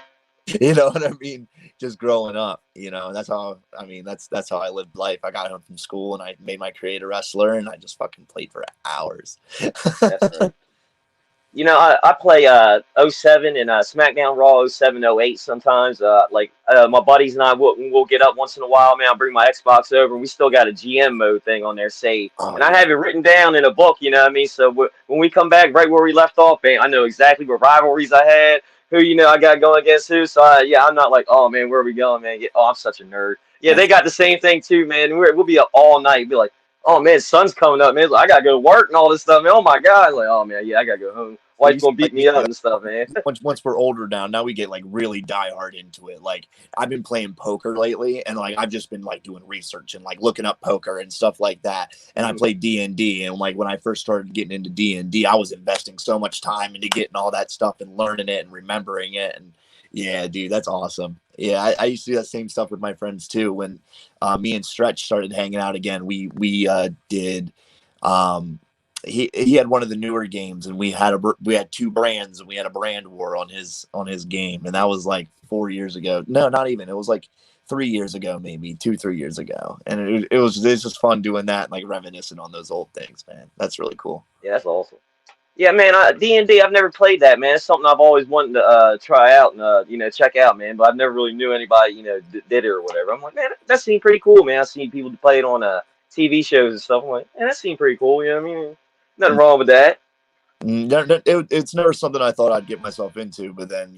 You know what I mean? Just growing up, that's how, that's how I lived life. I got home from school and I made my creator wrestler, and I just fucking played for hours. That's right. I play 07 and SmackDown Raw 07, 08 sometimes. My buddies and I we'll get up once in a while, man. I'll bring my Xbox over, and we still got a GM mode thing on there saved. And I have it written down in a book, you know what I mean? So when we come back right where we left off, man, I know exactly what rivalries I had, who, I got going against who. So, I'm not like, oh, man, where are we going, man? I'm such a nerd. Yeah, they got the same thing, too, man. We'll be up all night. Be like, oh, man, sun's coming up, man. Like, I got to go to work and all this stuff, man. Oh, my God. Like, oh, man, yeah, I got to go home. Wife's gonna beat me up and stuff, man. Once we're older now we get like really die hard into it. Like I've been playing poker lately, and like I've just been like doing research and like looking up poker and stuff like that. And I played D&D, and like when I first started getting into D&D, I was investing so much time into getting all that stuff and learning it and remembering it. And yeah, dude, that's awesome. Yeah, I used to do that same stuff with my friends too. When me and Stretch started hanging out again, we did. He had one of the newer games, and we had two brands, and we had a brand war on his game, and that was like 4 years ago. No, not even. It was like 3 years ago, maybe 2-3 years ago, and it was just fun doing that and like reminiscing on those old things, man. That's really cool. Yeah, that's awesome. Yeah, man, D&D, I've never played that, man. It's something I've always wanted to try out and check out, man. But I've never really knew anybody, did it or whatever. I'm like, man, that seemed pretty cool, man. I've seen people play it on TV shows and stuff. I'm like, man, that seemed pretty cool. You know what I mean? Nothing wrong with that. It's never something I thought I'd get myself into, but then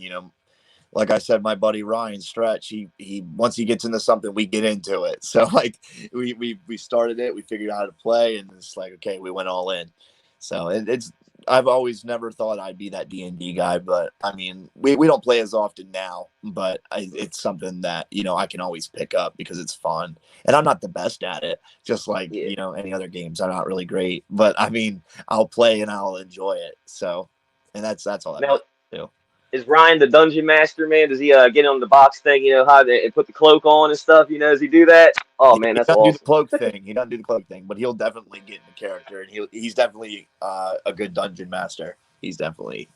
like I said, my buddy Ryan Stretch, he once he gets into something, we get into it. So like we started it, we figured out how to play, and it's like, okay, we went all in. So it's I've always never thought I'd be that D&D guy, but I mean, we don't play as often now, but it's something that I can always pick up because it's fun, and I'm not the best at it, just like Yeah. any other games. I'm not really great, but I mean, I'll play and I'll enjoy it. So, and that's all that Now, matters too. is Ryan the dungeon master, man? Does he get on the box thing, how to put the cloak on and stuff? Does he do that? Oh, man, He that's doesn't do the awesome. cloak thing. He doesn't do the cloak thing, but he'll definitely get into character, and he's definitely a good dungeon master. He's definitely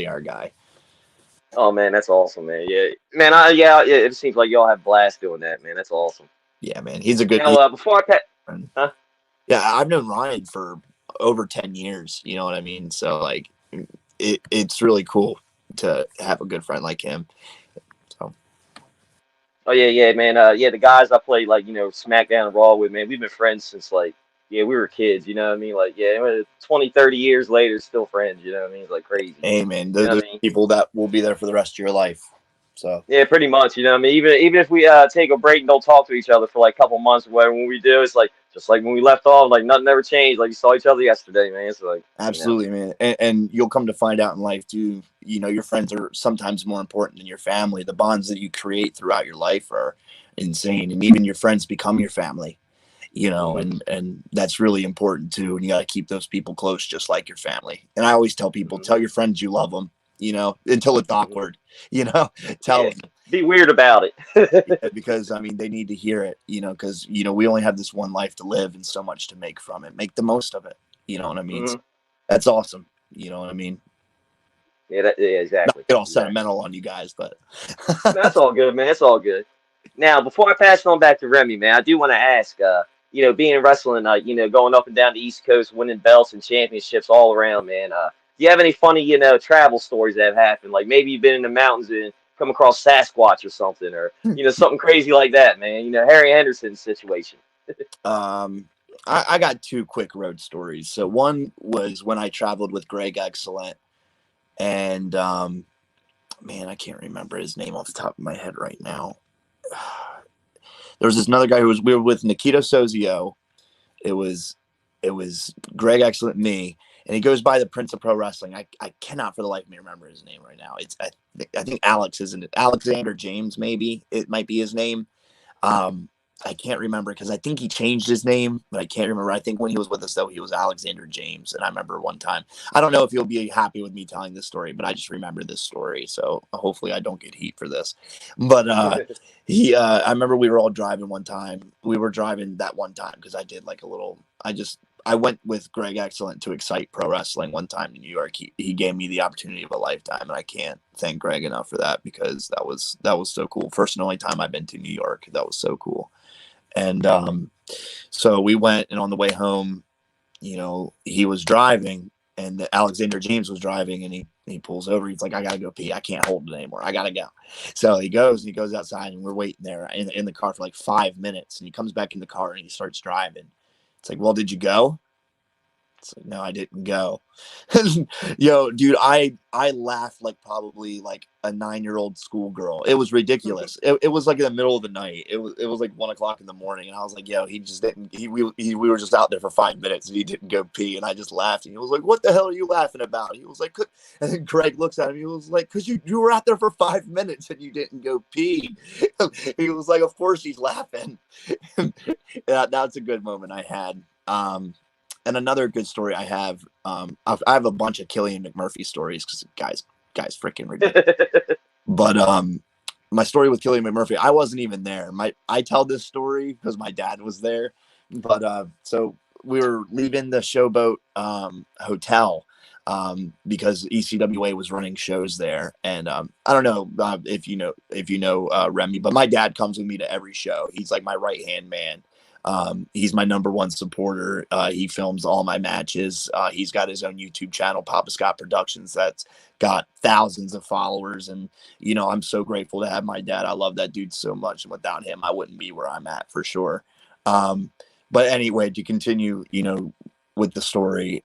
our guy. Oh, man, that's awesome, man. Yeah, man. Yeah, it seems like y'all have a blast doing that, man. That's awesome. Yeah, man, he's a good. Now, before I Friend. huh? Yeah, I've known Ryan for over 10 years. You know what I mean? So like, it's really cool to have a good friend like him. So Oh yeah, man. Yeah, the guys I played like SmackDown and Raw with, man. We've been friends since like we were kids. You know what I mean? Like 20, 30 years later, still friends. You know what I mean? It's like crazy. hey, man, You know there's what I mean? people that will be there for the rest of your life. So Yeah, pretty much. You know what I mean? Even if we take a break and don't talk to each other for like a couple months or whatever, when we do, it's like just like when we left off, like nothing ever changed. Like you saw each other yesterday, man. It's like absolutely, man. And you'll come to find out in life too, your friends are sometimes more important than your family. The bonds that you create throughout your life are insane. And even your friends become your family, and that's really important too. And you got to keep those people close, just like your family. And I always tell people, tell your friends you love them, until it's awkward, tell Yeah, them. be weird about it. Yeah, because I mean, they need to hear it, because, we only have this one life to live and so much to make from it. Make the most of it. You know what I mean? So that's awesome. You know what I mean? Yeah, Not exactly. get all sentimental on you guys, but That's all good, man. It's all good. Now, before I pass it on back to Remy, man, I do want to ask, being in wrestling, going up and down the East Coast, winning belts and championships all around, man. Do you have any funny, travel stories that have happened? Like maybe you've been in the mountains and come across Sasquatch or something, or something crazy like that, man. Harry Henderson's situation. I got two quick road stories. So one was when I traveled with Greg Excellent, and man, I can't remember his name off the top of my head right now. There was this another guy we were with Nikita Sozio. It was Greg Excellent, me, and he goes by the Prince of Pro Wrestling. I cannot for the life of me remember his name right now. It's I think Alex, isn't it? Alexander James, maybe it might be his name. I can't remember because I think he changed his name, but I can't remember. I think when he was with us, though, he was Alexander James. And I remember one time, I don't know if he'll be happy with me telling this story, but I just remember this story. So hopefully I don't get heat for this. But I remember we were all driving one time. We were driving that one time because I did like I went with Greg Excellent to Excite Pro Wrestling one time in New York. He gave me the opportunity of a lifetime, and I can't thank Greg enough for that because that was so cool. First and only time I've been to New York. That was so cool. And so we went, and on the way home, he was driving, and Alexander James was driving, and he pulls over. He's like, I gotta go pee. I can't hold it anymore. I gotta go. So he goes outside, and we're waiting there in the car for like 5 minutes. And he comes back in the car and he starts driving. It's like, well, did you go? It's like, no, I didn't go. Yo, dude, I laughed like probably like a 9-year-old schoolgirl. It was ridiculous. It was like in the middle of the night. It was like 1 o'clock in the morning, and I was like, yo, he just didn't. We were just out there for 5 minutes, and he didn't go pee, and I just laughed. And he was like, what the hell are you laughing about? He was like, and then Greg looks at him. He was like, because you were out there for 5 minutes and you didn't go pee. He was like, of course he's laughing. That's a good moment I had. And another good story I have a bunch of Killian McMurphy stories because guys freaking ridiculous. But my story with Killian McMurphy, I wasn't even there. I tell this story because my dad was there. But so we were leaving the Showboat hotel because ECWA was running shows there, and I don't know if you know Remy, but my dad comes with me to every show. He's like my right hand man. He's my #1 supporter. He films all my matches. He's got his own YouTube channel, Papa Scott Productions, that's got thousands of followers. And, you know, I'm so grateful to have my dad. I love that dude so much. And without him, I wouldn't be where I'm at for sure. But anyway, to continue, you know, with the story,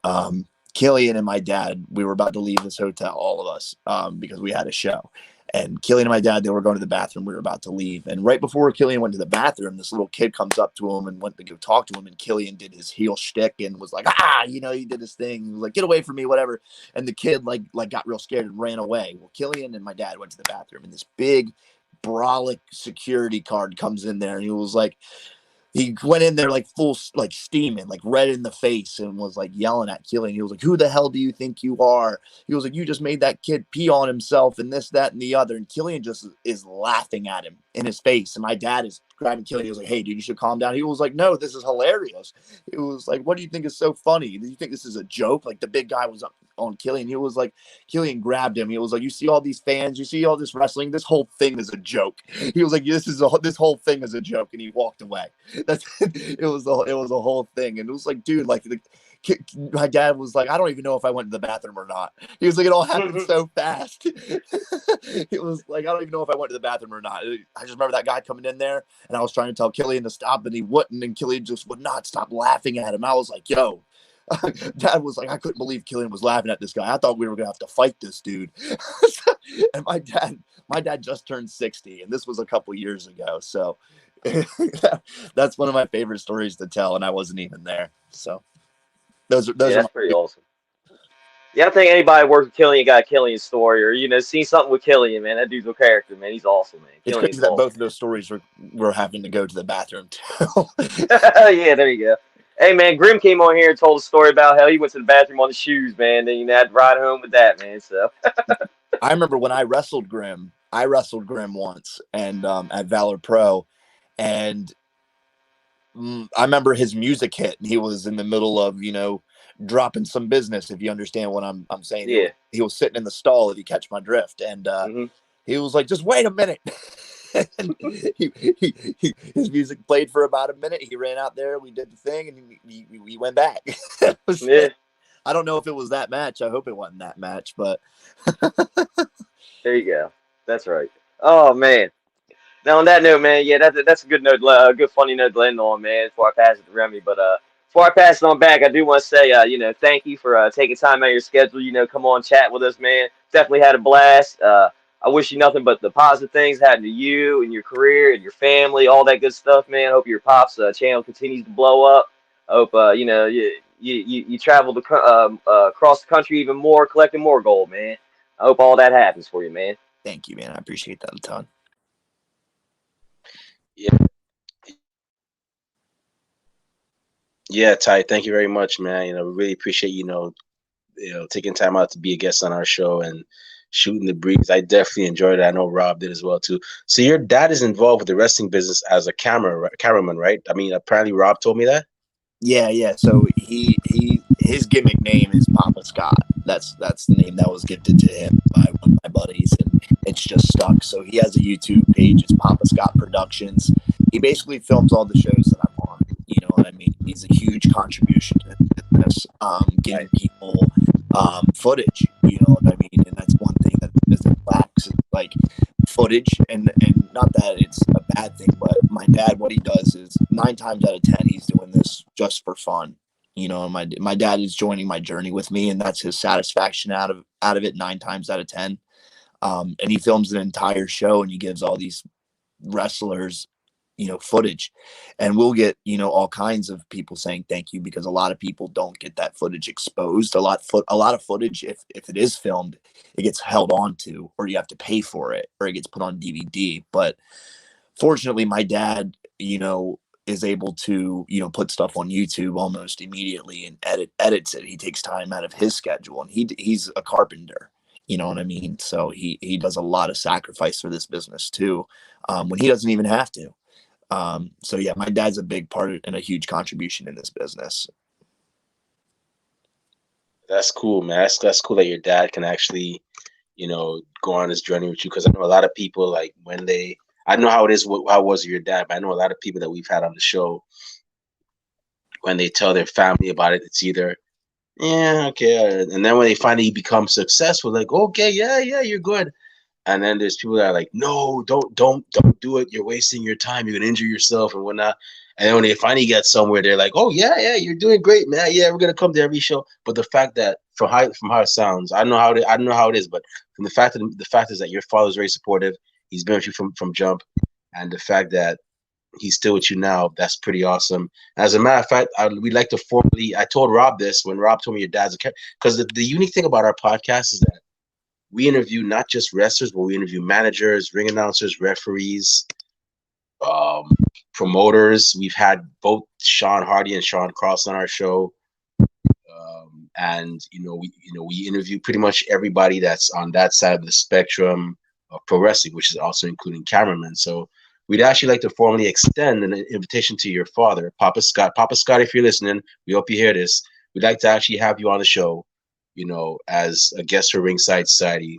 Killian and my dad, we were about to leave this hotel, all of us, because we had a show. And Killian and my dad, they were going to the bathroom. We were about to leave. And right before Killian went to the bathroom, this little kid comes up to him and went to go talk to him. And Killian did his heel shtick and was like, you know, he did his thing. He was like, get away from me, whatever. And the kid like got real scared and ran away. Well, Killian and my dad went to the bathroom, and this big brolic security guard comes in there, and he was like, he went in there like full, like steaming, like red in the face, and was like yelling at Killian. He was like, who the hell do you think you are? He was like, you just made that kid pee on himself and this, that, and the other. And Killian just is laughing at him in his face. And my dad is grabbing Killian. He was like, hey, dude, you should calm down. He was like, no, this is hilarious. It was like, what do you think is so funny? Do you think this is a joke? Like the big guy was up on Killian. He was like, Killian grabbed him. He was like, you see all these fans, you see all this wrestling, this whole thing is a joke. He was like, this whole thing is a joke. And he walked away. It was a whole thing. And it was like, dude, like my dad was like, I don't even know if I went to the bathroom or not. He was like, it all happened so fast. It was like, I don't even know if I went to the bathroom or not. I just remember that guy coming in there, and I was trying to tell Killian to stop, and he wouldn't, and Killian just would not stop laughing at him. I was like, yo. Dad was like, I couldn't believe Killian was laughing at this guy. I thought we were gonna have to fight this dude. And my dad just turned 60, and this was a couple years ago. So that's one of my favorite stories to tell, and I wasn't even there. So those that's pretty awesome. Yeah, I think anybody works with Killian got a Killian story, or you know, seen something with Killian, man. That dude's a character, man. He's awesome, man. It's crazy that both of those stories were having to go to the bathroom too. Yeah, there you go. Hey, man, Grim came on here and told a story about how he went to the bathroom on the shoes, man. Then you had to ride home with that, man. So I remember when I wrestled Grim once, and at Valor Pro, and I remember his music hit, and he was in the middle of, you know, dropping some business, if you understand what I'm saying. Yeah. He was sitting in the stall, if you catch my drift, and he was like, just wait a minute. And his music played for about a minute. He ran out there, we did the thing, and we went back. Yeah. I don't know if it was that match. I hope it wasn't that match, but there you go. That's right. Oh man. Now on that note, man, yeah, that's a good note, a good funny note to end on, man. Before I pass it to Remy, but before I pass it on back, I do want to say, you know, thank you for taking time out of your schedule. You know, come on, chat with us, man. Definitely had a blast. I wish you nothing but the positive things happen to you and your career and your family, all that good stuff, man. Hope your Pops channel continues to blow up. I hope you know you travel to across the country even more, collecting more gold, man. I hope all that happens for you, man. Thank you, man. I appreciate that a ton. Yeah, Ty, thank you very much, man. You know, we really appreciate taking time out to be a guest on our show and shooting the breeze. I definitely enjoyed it. I know Rob did as well too. So your dad is involved with the wrestling business as a cameraman, right? I mean, apparently Rob told me that. Yeah. So his gimmick name is Papa Scott. That's the name that was gifted to him by one of my buddies, and it's just stuck. So he has a YouTube page. It's Papa Scott Productions. He basically films all the shows that I'm on. You know what I mean? He's a huge contribution to this, getting people footage. You know what I mean? And that's one thing that the business lacks, is like footage. And not that it's a bad thing, but my dad, what he does is 9 times out of 10, he's doing this just for fun. You know, my dad is joining my journey with me, and that's his satisfaction out of it 9 times out of 10. And he films an entire show, and he gives all these wrestlers, you know, footage, and we'll get, you know, all kinds of people saying thank you, because a lot of people don't get that footage exposed. A lot of footage, if it is filmed, it gets held on to, or you have to pay for it, or it gets put on DVD. But fortunately, my dad, you know, is able to, you know, put stuff on YouTube almost immediately and edits it. He takes time out of his schedule, and he's a carpenter. You know what I mean? So he does a lot of sacrifice for this business too, when he doesn't even have to. So yeah, my dad's a big part and a huge contribution in this business. That's cool, man. That's cool that your dad can actually, you know, go on this journey with you. Because I know a lot of people, like, I know how it is, how it was with your dad, but I know a lot of people that we've had on the show, when they tell their family about it, it's either yeah, okay, and then when they finally become successful, like okay, yeah, you're good. And then there's people that are like, no, don't do it. You're wasting your time. You're gonna injure yourself and whatnot. And then when they finally get somewhere, they're like, oh yeah, you're doing great, man. Yeah, we're gonna come to every show. But the fact that from how it sounds, I don't know how it is, but from the fact is that your father's very supportive. He's been with you from jump, and the fact that he's still with you now, that's pretty awesome. As a matter of fact, we'd like to formally. I told Rob this when Rob told me your dad's a because the unique thing about our podcast is that we interview not just wrestlers, but we interview managers, ring announcers, referees, um, promoters. We've had both Sean Hardy and Sean Cross on our show, and we interview pretty much everybody that's on that side of the spectrum of pro wrestling, which is also including cameramen. So we'd actually like to formally extend an invitation to your father, Papa Scott. Papa Scott, if you're listening, we hope you hear this. We'd like to actually have you on the show, as a guest for Ringside Society.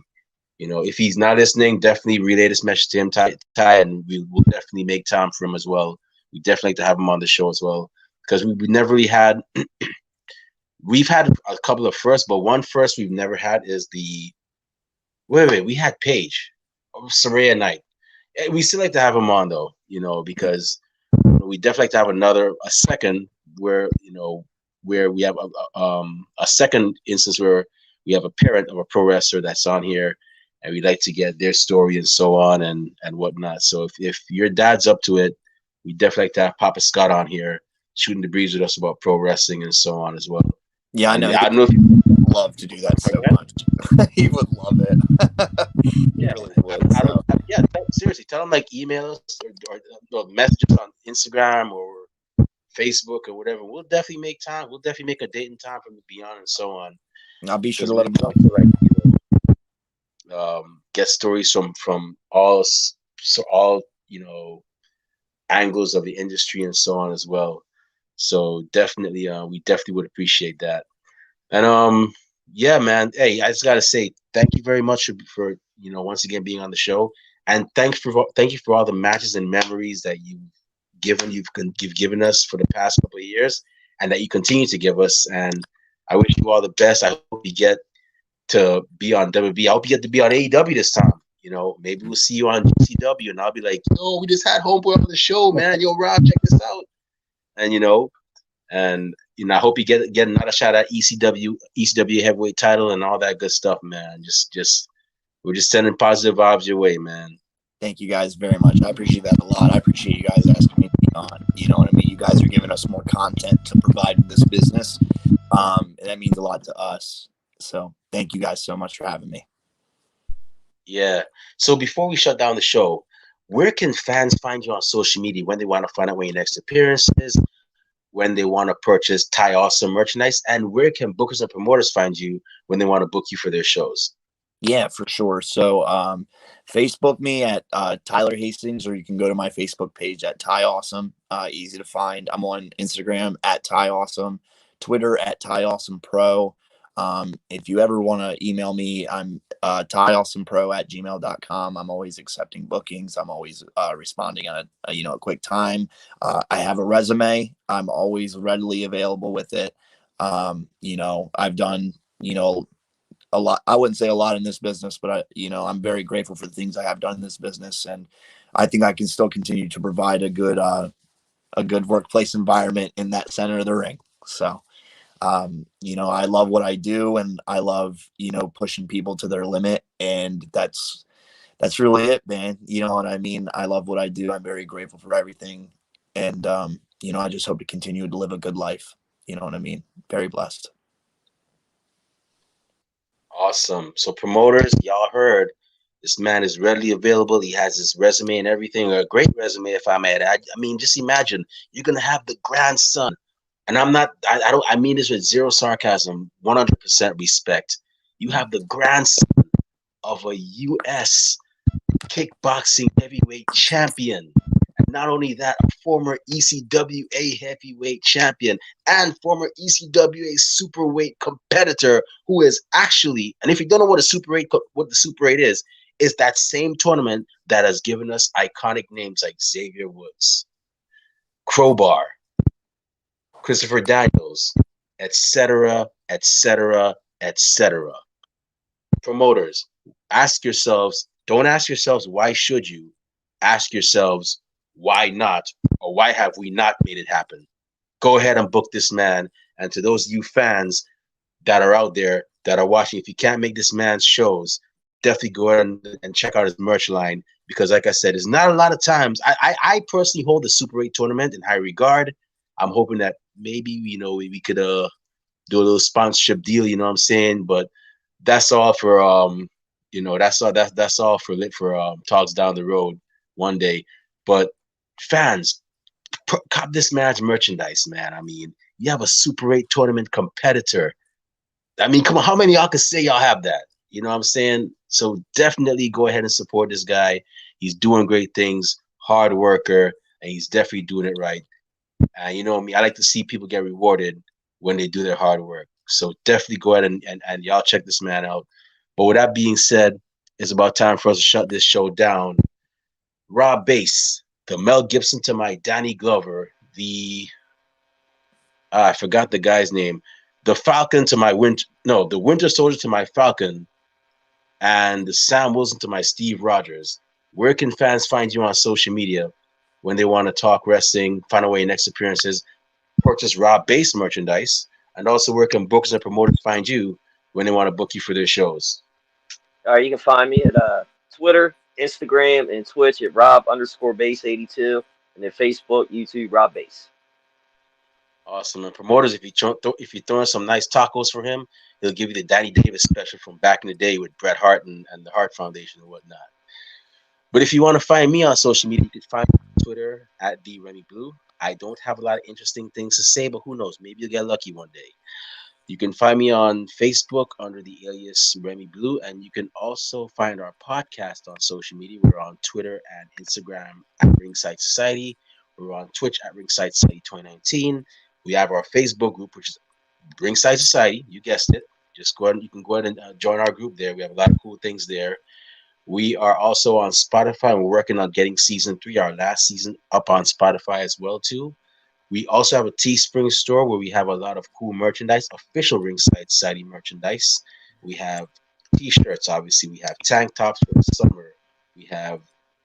If he's not listening, definitely relay this message to him, Ty, and we will definitely make time for him as well. We definitely like to have him on the show as well because we never really had. We've had a couple of firsts, but one first we've never had is the. Wait, we had Paige, Saraya Knight. We still like to have him on though, because we definitely like to have a second where we have a second instance where we have a parent of a pro wrestler that's on here, and we'd like to get their story and so on and whatnot. So if your dad's up to it, we definitely like to have Papa Scott on here shooting the breeze with us about pro wrestling and so on as well. Yeah, I know. I don't know if you love to do that so much. He would love it. Yeah, really would. Seriously, tell him like email us or messages on Instagram or Facebook or whatever. We'll definitely make time. We'll definitely make a date and time for him to be on and so on. I'll be sure to let him know. Get stories from all angles of the industry and so on as well. So definitely, we definitely would appreciate that. And yeah, man. Hey, I just gotta say thank you very much for once again being on the show, and thank you for all the matches and memories that you've given us for the past couple of years, and that you continue to give us. And I wish you all the best. I hope you get to be on WB. I hope you get to be on AEW this time. Maybe we'll see you on ECW, and I'll be like, "Yo, we just had Homeboy on the show, man. Yo, Rob, check this out." And I hope you get another shot at ECW heavyweight title and all that good stuff, man. We're just sending positive vibes your way, man. Thank you guys very much. I appreciate that a lot. I appreciate you guys asking me to be on. You know what I mean? You guys are giving us more content to provide with this business. And that means a lot to us. So thank you guys so much for having me. Yeah. So before we shut down the show, where can fans find you on social media when they want to find out when your next appearance is, when they want to purchase Ty Awesome merchandise, and where can bookers and promoters find you when they want to book you for their shows? Yeah, for sure. So Facebook me at Tyler Hastings, or you can go to my Facebook page at Ty Awesome. Easy to find. I'm on Instagram at Ty Awesome, Twitter at Ty Awesome Pro. If you ever want to email me, I'm tyawesomepro@gmail.com. I'm always accepting bookings. I'm always responding on a quick time. I have a resume. I'm always readily available with it. I've done, a lot. I wouldn't say a lot in this business, but I'm very grateful for the things I have done in this business. And I think I can still continue to provide a good workplace environment in that center of the ring. So, I love what I do, and I love, pushing people to their limit. And that's really it, man. You know what I mean? I love what I do. I'm very grateful for everything. And, I just hope to continue to live a good life. You know what I mean? Very blessed. Awesome. So promoters, y'all heard, this man is readily available. He has his resume and everything, a great resume, if I may add. I mean, just imagine you're gonna have the grandson, and I mean this with zero sarcasm, 100% respect. You have the grandson of a U.S. kickboxing heavyweight champion. And not only that, a former ECWA heavyweight champion and former ECWA superweight competitor who is actually, and if you don't know what the Super 8 is that same tournament that has given us iconic names like Xavier Woods, Crowbar, Christopher Daniels, etc., etc., etc. Promoters, ask yourselves, don't ask yourselves, why should you? Ask yourselves, why not? Or why have we not made it happen? Go ahead and book this man. And to those of you fans that are out there that are watching, if you can't make this man's shows, definitely go ahead and check out his merch line. Because like I said, there's not a lot of times. I personally hold the Super 8 tournament in high regard. I'm hoping that maybe, we could do a little sponsorship deal, you know what I'm saying? But that's all for that's all for talks down the road one day. But fans, cop this man's merchandise, man. I mean, you have a Super 8 tournament competitor. I mean, come on, how many of y'all can say y'all have that? You know what I'm saying? So definitely go ahead and support this guy. He's doing great things, hard worker, and he's definitely doing it right. And you know me, I like to see people get rewarded when they do their hard work. So definitely go ahead and y'all check this man out. But with that being said, it's about time for us to shut this show down. Rob Bass, the Mel Gibson to my Danny Glover, I forgot the guy's name. The Falcon to my the Winter Soldier to my Falcon, and the Sam Wilson to my Steve Rogers. Where can fans find you on social media when they want to talk wrestling, find out where your next appearances, purchase Rob Bass merchandise, and also where can bookers and promoters find you when they want to book you for their shows? All right, you can find me at Twitter, Instagram, and Twitch at Rob_Bass82, and then Facebook, YouTube, Rob Bass. Awesome. And promoters, if you're throwing some nice tacos for him, he'll give you the Danny Davis special from back in the day with Bret Hart and the Hart Foundation and whatnot. But if you want to find me on social media, you can find me on Twitter at @TheRemyBlue. I don't have a lot of interesting things to say, but who knows? Maybe you'll get lucky one day. You can find me on Facebook under the alias Remy Blue, and you can also find our podcast on social media. We're on Twitter and Instagram at Ringside Society. We're on Twitch at Ringside Society 2019. We have our Facebook group, which is Ringside Society. You guessed it. Just go ahead. You can go ahead and join our group there. We have a lot of cool things there. We are also on Spotify. And we're working on getting season 3, our last season, up on Spotify as well too. We also have a Teespring store where we have a lot of cool merchandise, official Ringside Society merchandise. We have T-shirts, obviously. We have tank tops for the summer. We have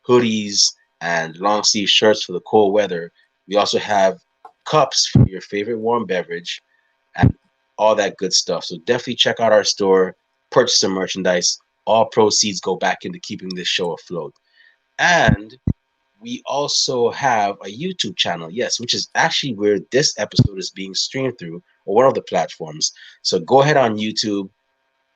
hoodies and long sleeve shirts for the cold weather. We also have cups for your favorite warm beverage and all that good stuff. So definitely check out our store, purchase some merchandise. All proceeds go back into keeping this show afloat. And we also have a YouTube channel, yes, which is actually where this episode is being streamed through, or one of the platforms. So go ahead on YouTube,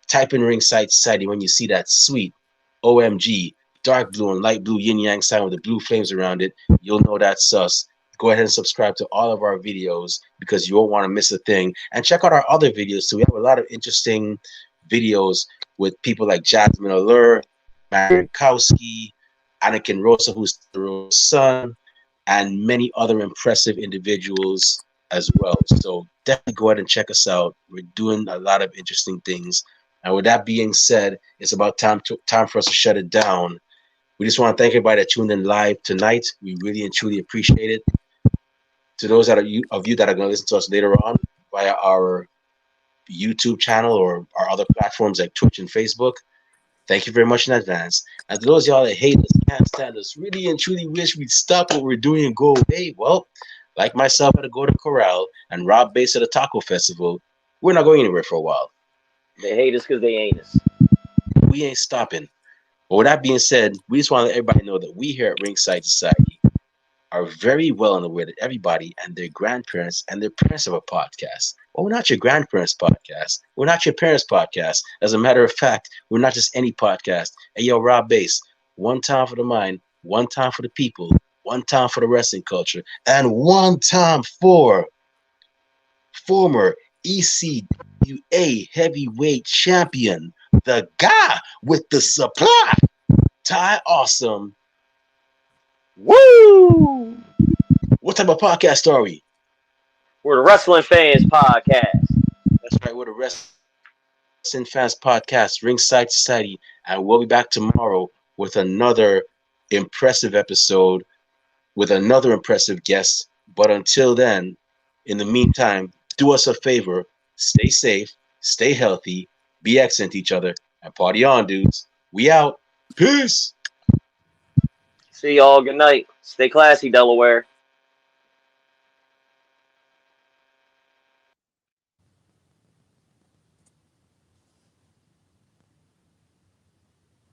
type in Ringside Society. When you see that sweet OMG dark blue and light blue yin yang sign with the blue flames around it, you'll know that's us. Go ahead and subscribe to all of our videos because you won't want to miss a thing. And check out our other videos. So we have a lot of interesting videos with people like Jasmine Allure, Marion Kowski, Anakin Rosa, who's the son, and many other impressive individuals as well. So definitely go ahead and check us out. We're doing a lot of interesting things. And with that being said, it's about time for us to shut it down. We just want to thank everybody that tuned in live tonight. We really and truly appreciate it. To those of you that are going to listen to us later on via our YouTube channel or our other platforms like Twitch and Facebook, thank you very much in advance. And to those of y'all that hate us, can't stand us, really and truly wish we'd stop what we're doing and go away, well, like myself at the Go to Corral and Rob Bass at the Taco Festival, we're not going anywhere for a while. They hate us because they ain't us. We ain't stopping. But with that being said, we just want to let everybody know that we here at Ringside Society are very well aware that everybody and their grandparents and their parents have a podcast. Well, we're not your grandparents' podcast. We're not your parents' podcast. As a matter of fact, we're not just any podcast. Hey, yo, Rob Bass, one time for the mind, one time for the people, one time for the wrestling culture, and one time for former ECWA heavyweight champion, the guy with the supply, Ty Awesome. Woo! What type of podcast are we? We're the Wrestling Fans Podcast. That's right, we're the Wrestling Fans Podcast, Ringside Society, and we'll be back tomorrow with another impressive episode with another impressive guest. But until then, In the meantime, do us a favor, stay safe, stay healthy, be excellent to each other, and party on, dudes. We out. Peace. See y'all. Good night. Stay classy, Delaware.